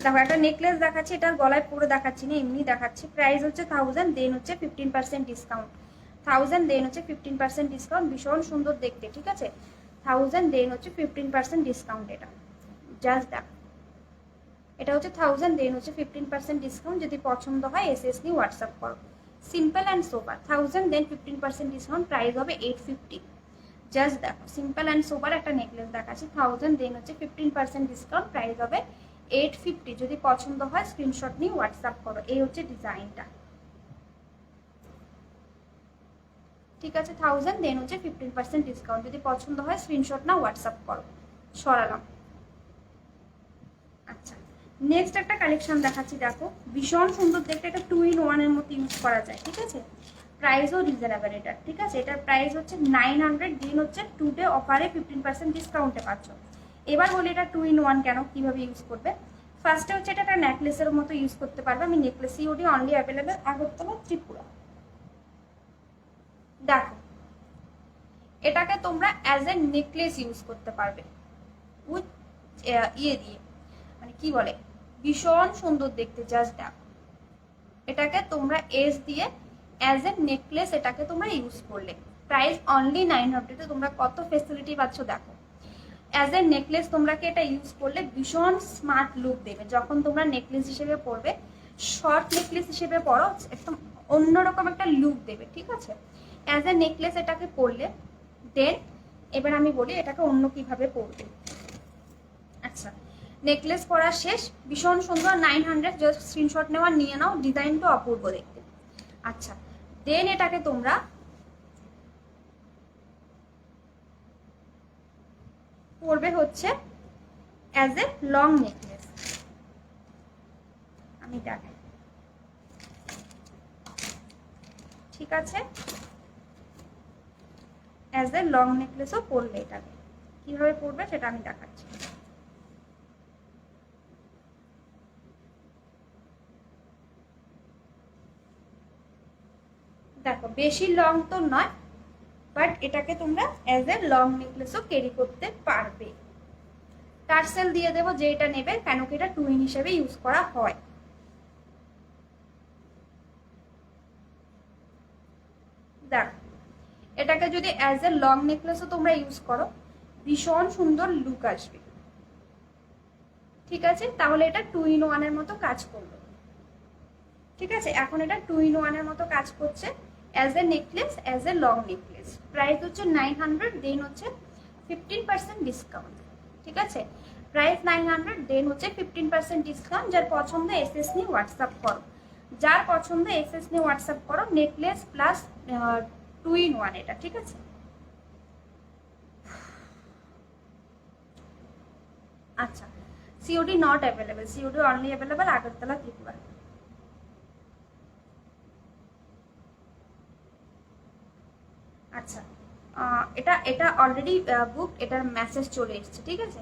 দেখো একটা নেকলেস দেখাচ্ছি, এটার গলায় পরে দেখাচ্ছি না, এমনি দেখাচ্ছি। প্রাইস হচ্ছে 1000, দেন হচ্ছে 15% ডিসকাউন্ট। 1000 দেন হচ্ছে 15% ডিসকাউন্ট, ভীষণ সুন্দর দেখতে, ঠিক আছে? 1000 দেন হচ্ছে 15% ডিসকাউন্ট। এটা জাস্ট দেখো, এটা হচ্ছে 1000 দেন হচ্ছে 15% ডিসকাউন্ট। যদি পছন্দ হয় এসএস নিয়ে হোয়াটসঅ্যাপ করো। Simple and sober, 1000 then 15% discount, price হবে 850। জাস্ট দেখো সিম্পল অ্যান্ড সোবার একটা নেকলেস দেখাচ্ছি, 1000 দেন হচ্ছে 15% ডিসকাউন্ট, প্রাইস হবে 850। যদি পছন্দ হয় স্ক্রিনশট নিয়ে হোয়াটসঅ্যাপ করো। এই হচ্ছে ডিজাইনটা, ঠিক আছে? 1000 দেন হচ্ছে 15% ডিসকাউন্ট। যদি পছন্দ হয় স্ক্রিনশট না হোয়াটসঅ্যাপ করো, সরালাম। আচ্ছা, নেক্সট একটা কালেকশন দেখাচ্ছি, দেখো ভীষণ সুন্দর দেখতে, এটা 2 in 1 এর মতো ইউজ করা যায়, ঠিক আছে? প্রাইসও রিজনেবল এটা, ঠিক আছে? এটার প্রাইস হচ্ছে 900, দিন হচ্ছে 2 ডে অফারে 15% ডিসকাউন্টে পাচ্ছ। এবার বলি এটা 2 in 1 কেন, কিভাবে ইউজ করবে। ফার্স্টে হচ্ছে এটা একটা নেকলেসের মতো ইউজ করতে পারবে। আমি necklace COD only available Agartala Tripura. দেখো এটাকে তোমরা অ্যাজ এ নেকলেস ইউজ করতে পারবে উইথ ইয়ে দিয়ে, মানে কি বলে, ভীষণ সুন্দর দেখতে। জাস্ট দেখো, এটাকে তোমরা এস দিয়ে অ্যাজ এ নেকলেস এটাকে তোমরা ইউজ করলে, প্রাইস অনলি 900-তে তোমরা কত ফেসিলিটি পাচ্ছ দেখো। অ্যাজ এ নেকলেস তোমরাকে এটা ইউজ করলে ভীষণ স্মার্ট লুক দেবে। যখন তোমরা নেকলেস হিসেবে পরবে, শর্ট নেকলেস হিসেবে পরো, একদম অন্যরকম একটা লুক দেবে, ঠিক আছে? অ্যাজ এ নেকলেস এটাকে পরলে। দেন এবার আমি বলি এটাকে অন্য কিভাবে পরবে। আচ্ছা, নেকলেস পরা শেষ, ভীষণ সুন্দর, 900, জাস্ট স্ক্রিনশট নেওয়া নিয়ে নাও, ডিজাইনটা অপূর্ব দেখতে। আচ্ছা, দেন এটাকে তোমরা পরবে হচ্ছে অ্যাজ এ লং নেকলেস। আমি দেখাই, ঠিক আছে? অ্যাজ এ লং নেকলেসও পরলে এটাকে কিভাবে পরবে সেটা আমি দেখাচ্ছি। দেখো বেশি লং তো নয়, বাট এটাকে তোমরা অ্যাজ এ লং নেকলেসও ক্যারি করতে পারবে। টার্সেল দিয়ে দেবো যেটা নেবে, কেন কি এটা 2 in হিসেবে ইউজ করা হয়। দেখো এটাকে যদি অ্যাজ এ লং নেকলেসও তোমরা ইউজ করো, ভীষণ সুন্দর লুক আসবে, ঠিক আছে? তাহলে এটা 2 in 1 এর মতো কাজ করবে, ঠিক আছে? এখন এটা 2 in 1 এর মতো কাজ করছে, as a necklace, as a long necklace. Price হচ্ছে 900, দেন হচ্ছে 15% ডিসকাউন্ট, ঠিক আছে? প্রাইস 900, দেন হচ্ছে 15% ডিসকাউন্ট। যার পছন্দ এসএস নিয়ে হোয়াটসঅ্যাপ করো, যার পছন্দ এসএস নিয়ে হোয়াটসঅ্যাপ করো। নেকলেস প্লাস 2 in 1 এটা, ঠিক আছে? আচ্ছা, COD not available, COD only available Agartala Tripura. আচ্ছা, এটা অলরেডি বুক, এটার মেসেজ চলে এসছে, ঠিক আছে?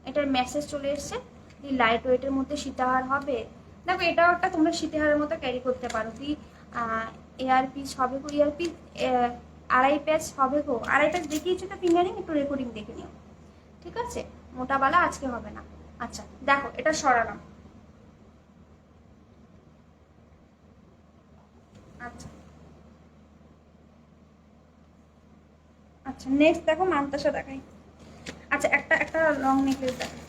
এটার মেসেজ চলে এসছে। লাইট ওয়েটের মধ্যে সীতাহার হবে। দেখো এটাও একটা তোমরা শীতেহারের মতো ক্যারি করতে পারো। কি এয়ার পিস হবে গো, এয়ার পিস 2.5 প্যাচ হবে গো, 2.5 প্যাচ দেখিয়েছি তো ফিঙ্গারিং, একটু রেকর্ডিং দেখে নিও, ঠিক আছে? মোটা বালা আজকে হবে না। আচ্ছা দেখো এটা সরালাম। আচ্ছা আচ্ছা নেক্সট দেখো মান্তাসা দেখাই। আচ্ছা একটা একটা লং নেকলেস দেখাই।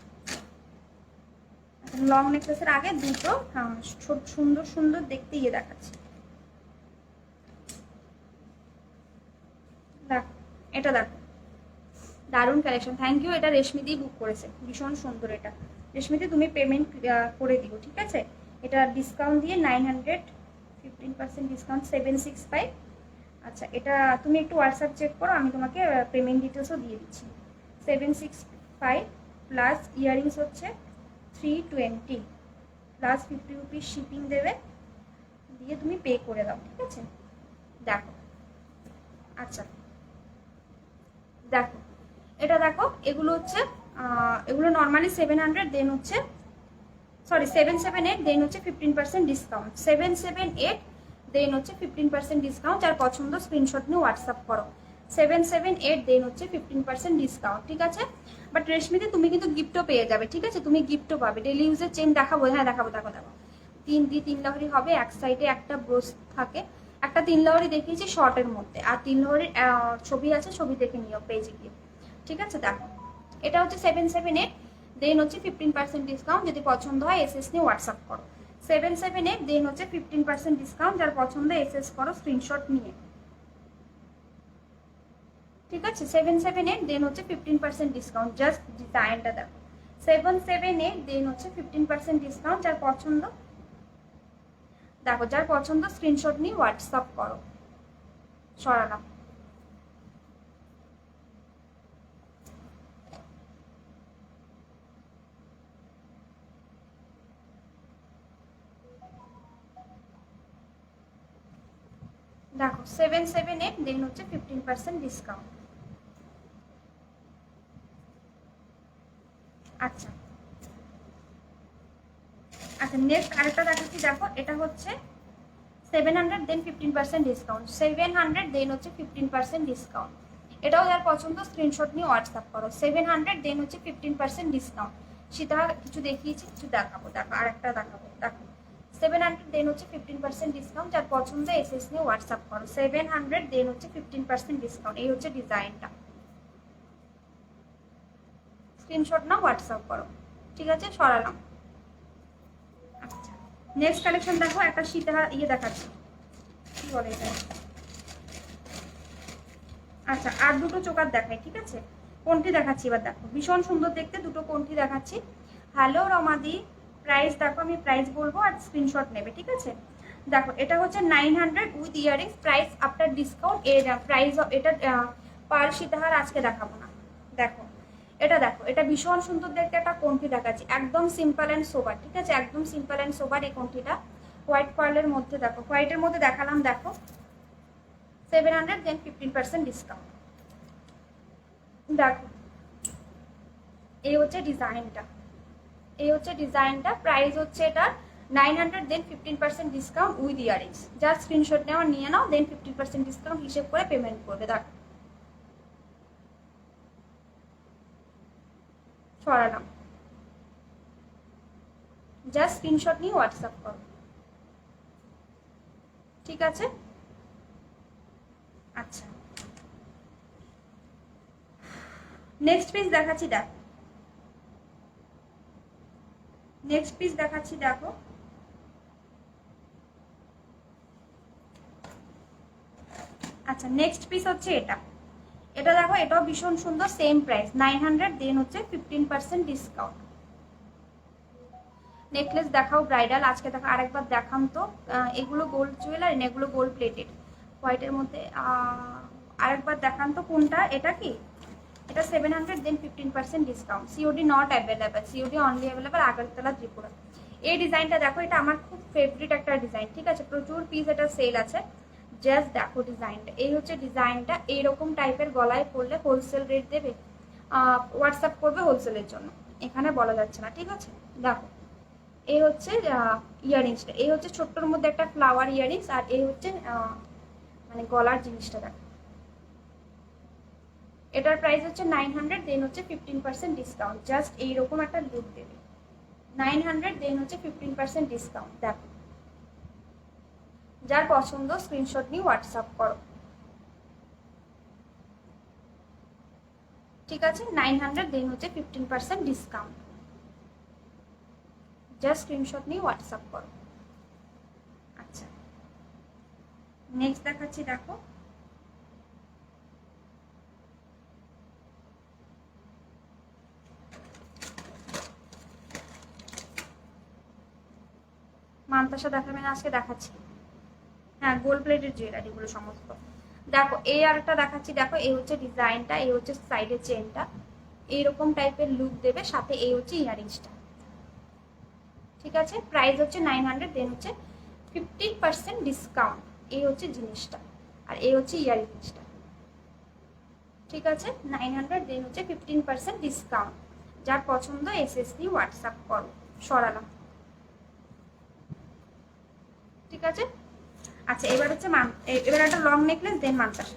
লং নেকলেসের আগে দুটো সুন্দর সুন্দর দেখতে ইয়ে দেখাচ্ছি। দেখো এটা দেখো, দারুণ কালেকশন। থ্যাংক ইউ, এটা রেশমিদি বুক করেছে, ভীষণ সুন্দর। এটা রেশমিদি তুমি পেমেন্ট করে দিও, ঠিক আছে? এটা ডিসকাউন্ট দিয়ে 900, 15% ডিসকাউন্ট 765। আচ্ছা এটা তুমি একটু হোয়াটসঅ্যাপ চেক করো, আমি তোমাকে পেমেন্ট ডিটেলসও দিয়ে দিচ্ছি। 765 প্লাস ইয়াররিংস হচ্ছে 320 প্লাস 50 রুপিস শিপিং দেবে, দিয়ে তুমি পে করে দাও, ঠিক আছে? দেখো আচ্ছা দেখো এটা দেখো, এগুলো হচ্ছে এগুলো নর্মালি 700, দেন হচ্ছে সরি 778, দেন হচ্ছে 15% ডিসকাউন্ট। 778 দেন হচ্ছে 15% ডিসকাউন্ট। যার পছন্দ স্ক্রিনশট নিয়ে হোয়াটসঅ্যাপ করো। 778 দেন হচ্ছে 15% ডিসকাউন্ট, ঠিক আছে? বাট রেশমিতে তুমি কিন্তু গিফটও পেয়ে যাবে, ঠিক আছে? তুমি গিফটও পাবে। ডেলি ইউজের চেন দেখাবো, হ্যাঁ দেখাবো, দেখো দেখো 3 লহরি হবে, এক সাইডে একটা ব্রোচ থাকে। একটা 3 লহরি দেখিয়েছি শর্টের মধ্যে, আর 3 লহরির ছবি আছে, ছবি দেখে নিও পেজে গিয়ে, ঠিক আছে? দেখো এটা হচ্ছে 778, দেন হচ্ছে 15% ডিসকাউন্ট। যদি পছন্দ হয় এসএস নিয়ে হোয়াটসঅ্যাপ করো। 778 দেন হচ্ছে 15% ডিসকাউন্ট। যার পছন্দ এসএস করো স্ক্রিনশট নিয়ে, ঠিক আছে? 778 দেন হচ্ছে 15% ডিসকাউন্ট। জাস্ট ডিজাইনটা দেখো, 778 দেন হচ্ছে 15% ডিসকাউন্ট। যার পছন্দ দেখো, যার পছন্দ স্ক্রিনশট নিয়ে হোয়াটসঅ্যাপ করো। সরালাম। দেখো 778 দেন হচ্ছে 15% ডিসকাউন্ট। আচ্ছা আচ্ছা নেক্সট আরেকটা দেখাচ্ছি, দেখো এটা হচ্ছে 700 দেন 15% ডিসকাউন্ট। 700 দেন হচ্ছে 15% ডিসকাউন্ট। এটাও যার পছন্দ স্ক্রিনশট নিয়ে হোয়াটসঅ্যাপ করো। 700 দেন হচ্ছে 15% ডিসকাউন্ট। সেটা কিছু দেখিয়েছি, কিছু দেখাবো, দেখো আরেকটা দেখাবো। দেখো 700 দেন হচ্ছে 15% ডিসকাউন্ট। যার পছন্দ এসএস নিয়ে হোয়াটসঅ্যাপ করো। 700 দেন হচ্ছে 15% ডিসকাউন্ট। এই হচ্ছে ডিজাইনটা, স্ক্রিনশট না হোয়াটসঅ্যাপ করো, ঠিক আছে? সরালাম। আচ্ছা নেক্সট কালেকশন দেখো, একটা সীতাহার ইয়ে দেখাচ্ছি, কি বলে এটা। আচ্ছা আর দুটো চোকার দেখাই, ঠিক আছে? কোনটি দেখাচ্ছি এবার দেখো, ভীষণ সুন্দর দেখতে দুটো কোনটি দেখাচ্ছি। হ্যালো রমাদি, প্রাইস দেখো, আমি প্রাইস বলবো আর স্ক্রিনশট নেবে, ঠিক আছে? দেখো এটা হচ্ছে 900 with earrings, price after discount. এর প্রাইস এটা পার সীতাহার আজকে দেখাবো না। দেখো এটা দেখো, এটা ভীষণ সুন্দর দেখতে একটা কোনটি দেখাচ্ছি, একদম সিম্পল অ্যান্ড সোবার, ঠিক আছে? একদম সিম্পল অ্যান্ড সোবার এই কোনটিটা, হোয়াইট পার্লের মধ্যে। দেখো হোয়াইটের মধ্যে দেখালাম, দেখো 700 দেন 15% ডিসকাউন্ট। দেখো এই হচ্ছে ডিজাইনটা, এই হচ্ছে ডিজাইনটা। প্রাইস হচ্ছে এটা 900 দেন 15% discount with earrings. Just screenshot নেওয়া নিয়ে নাও, দেন 15% ডিসকাউন্ট হিসেব করে পেমেন্ট করবে। দেখো সরালাম, জাস্ট স্ক্রিনশট নিয়ে হোয়াটসঅ্যাপ করো, ঠিক আছে? আচ্ছা নেক্সট পিস দেখাচ্ছি, দেখো নেক্সট পিস দেখাচ্ছি, দেখো আচ্ছা নেক্সট পিস হচ্ছে এটা। এটা দেখো, এটাও ভীষণ সুন্দর, সেম প্রাইস 900 দেন হচ্ছে 15% ডিসকাউন্ট। নেকলেস দেখাও ব্রাইডাল, আজকে দেখো আরেকবার দেখাম তো। এগুলো গোল্ড জুয়েলারি, এগুলো গোল্ড প্লেটেড হোয়াইটের মধ্যে। আরেকবার দেখান তো কোনটা, এটা কি? এটা 700 দেন 15% discount. COD not available, COD only available Agartala Tripura. এই ডিজাইনটা দেখো, এটা আমার খুব ফেভারিট একটা ডিজাইন, ঠিক আছে? প্রচুর পিস এটা সেল আছে। জাস্ট দেখো ডিজাইনটা, এই হচ্ছে ডিজাইনটা। এইরকম টাইপের গলায় পরলে হোলসেল রেট দেবে, হোয়াটসঅ্যাপ করবে হোলসেলের জন্য, এখানে বলা যাচ্ছে না, ঠিক আছে? দেখো এই হচ্ছে ইয়াররিংসটা, এই হচ্ছে ছোট্টর মধ্যে একটা ফ্লাওয়ার ইয়াররিংস, আর এই হচ্ছে মানে গলার জিনিসটা দেখো। এটার প্রাইস হচ্ছে 900, দেন হচ্ছে 15% ডিসকাউন্ট। জাস্ট এইরকম একটা লুক দেবে। 900, দেন হচ্ছে 15% ডিসকাউন্ট। দেখো, যার পছন্দ স্ক্রিনশট নিয়ে হোয়াটসঅ্যাপ করো। ঠিক আছে, 900, দেন হচ্ছে 15% ডিসকাউন্ট। জাস্ট স্ক্রিনশট নিয়ে হোয়াটসঅ্যাপ করো। আচ্ছা, নেক্সট দেখাচ্ছি। দেখো, মানতাসা দেখাবেন আজকে? দেখাচ্ছি, হ্যাঁ, গোল্ড প্লেটের জুয়েলারিগুলো সমস্ত। দেখো, এই আর একটা দেখাচ্ছি। দেখো, এই হচ্ছে ডিজাইনটা, এই হচ্ছে সাইডের চেনটা, এইরকম টাইপের লুক দেবে, সাথে এই হচ্ছে ইয়ারিংসটা। ঠিক আছে, প্রাইস হচ্ছে 900, দেন হচ্ছে 15% ডিসকাউন্ট। এই হচ্ছে জিনিসটা, আর এই হচ্ছে ইয়ারিংসটা। ঠিক আছে, 900, দেন হচ্ছে 15% ডিসকাউন্ট। যার পছন্দ এসএসডি হোয়াটসঅ্যাপ করো। সরালাম। ঠিক আছে, আচ্ছা, এবার হচ্ছে এবার একটা লং নেকলেস, দেন মানতাসা।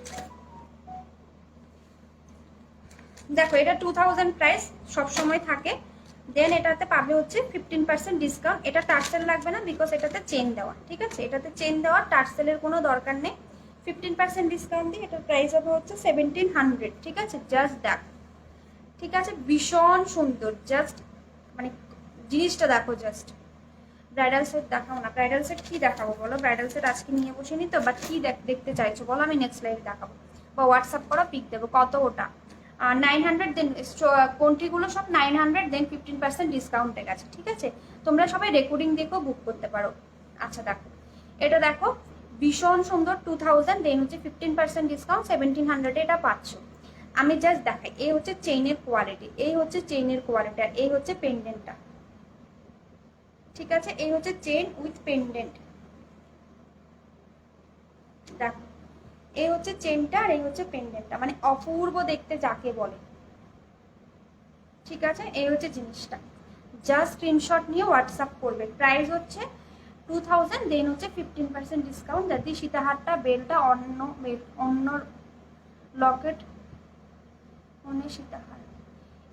দেখো, এটা 2000 প্রাইস, সবসময় থাকে। দেন এটাতে পাবে হচ্ছে 15% ডিসকাউন্ট। এটা টার্সেল লাগবে না, বিকজ এটাতে চেন দেওয়া। ঠিক আছে, এটাতে চেন দেওয়া, টার্সেলের কোনো দরকার নেই। 15% ডিসকাউন্ট দিয়ে এটার প্রাইস হবে হচ্ছে 1700। ঠিক আছে, জাস্ট দেখ। ঠিক আছে, ভীষণ সুন্দর। জাস্ট মানে জিনিসটা দেখো। জাস্ট ব্রাইডাল সেট দেখাও না। ব্রাইডাল সেট কি দেখাবো বলো? ব্রাইডাল সেট আজকে নিয়ে বসিনি তো, বাট কি দেখতে চাইছো বলো? আমি নেক্সট লাইভে দেখাবো, বা হোয়াটসঅ্যাপ করো, পিক দেবো। কত ওটা? 900, দেন কোনটিগুলো সব 900, দেন 15% ডিসকাউন্টে গেছে। ঠিক আছে, তোমরা সবাই রেকর্ডিং দেখো, বুক করতে পারো। আচ্ছা, দেখো, এটা দেখো, ভীষণ সুন্দর। 2000, দেন হচ্ছে 15% ডিসকাউন্ট, 1700 এটা পাচ্ছ। আমি জাস্ট দেখাই। এই হচ্ছে চেইনের কোয়ালিটি, এই হচ্ছে চেইনের কোয়ালিটি, আর এই হচ্ছে পেন্ডেন্টটা। ঠিক আছে, এই হচ্ছে চেইন উইথ পেন্ডেন্ট। দেখো, এই হচ্ছে চেনটা, আর এই হচ্ছে পেন্ডেন্টটা, মানে অপূর্ব দেখতে যাকে বলে। ঠিক আছে, এই হচ্ছে জিনিসটা। জাস্ট স্ক্রিনশট নিয়ে হোয়াটসঅ্যাপ করবে। প্রাইস হচ্ছে 2000, দেন হচ্ছে 15% ডিসকাউন্ট। যদি সীতাহারটা, বেলটা অন্য লকেট, অন্য সীতাহার,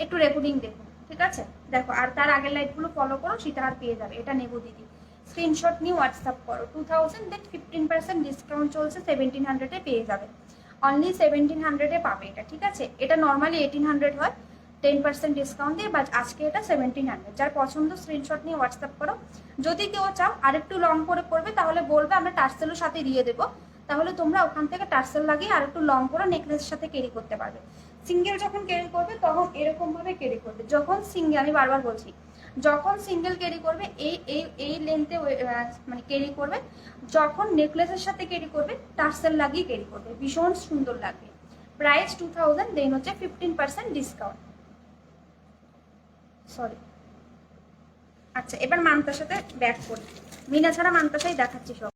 একটু রেকর্ডিং দেখো। ঠিক আছে, দেখো, আর তার আগের লাইটগুলো ফলো করো, সীতাহার পেয়ে যাবে। এটা নেবো দিদি, স্ক্রিনশট নিয়ে হোয়াটসঅ্যাপ করো। 2000, দেন 15% ডিসকাউন্ট চলছে, 1700-এ পেয়ে যাবে। অনলি 1700-এ পাবে এটা। ঠিক আছে, এটা নর্মালি 1800 হয়, 10% ডিসকাউন্ট দিয়ে, বাট আজকে এটা 1700। যার পছন্দ স্ক্রিনশট নিয়ে হোয়াটসঅ্যাপ করো। যদি কেউ চাও আরেকটু লং করে পড়বে, তাহলে বলবে, আমরা টার্সেলের সাথে দিয়ে দেবো। তাহলে তোমরা ওখান থেকে টার্সেল লাগিয়ে আর একটু লং করে নেকলেসের সাথে ক্যারি করতে পারবে। সিঙ্গেল যখন ক্যারি করবে তখন এরকম ভাবে ক্যারি করবে। যখন সিঙ্গেল, আমি বারবার বলছি, যখন সিঙ্গেল ক্যারি করবে এই এই এই লেন্থে মানে ক্যারি করবে। যখন নেকলেসের সাথে ক্যারি করবে টার্সেল লাগিয়ে ক্যারি করবে, ভীষণ সুন্দর লাগবে। প্রাইস 2000, দেন হচ্ছে 15% ডিসকাউন্ট। সরি। আচ্ছা, এবার মানতার সাথে ব্যাক করি। মিনা ছাড়া মানতাসাই দেখাচ্ছি সব।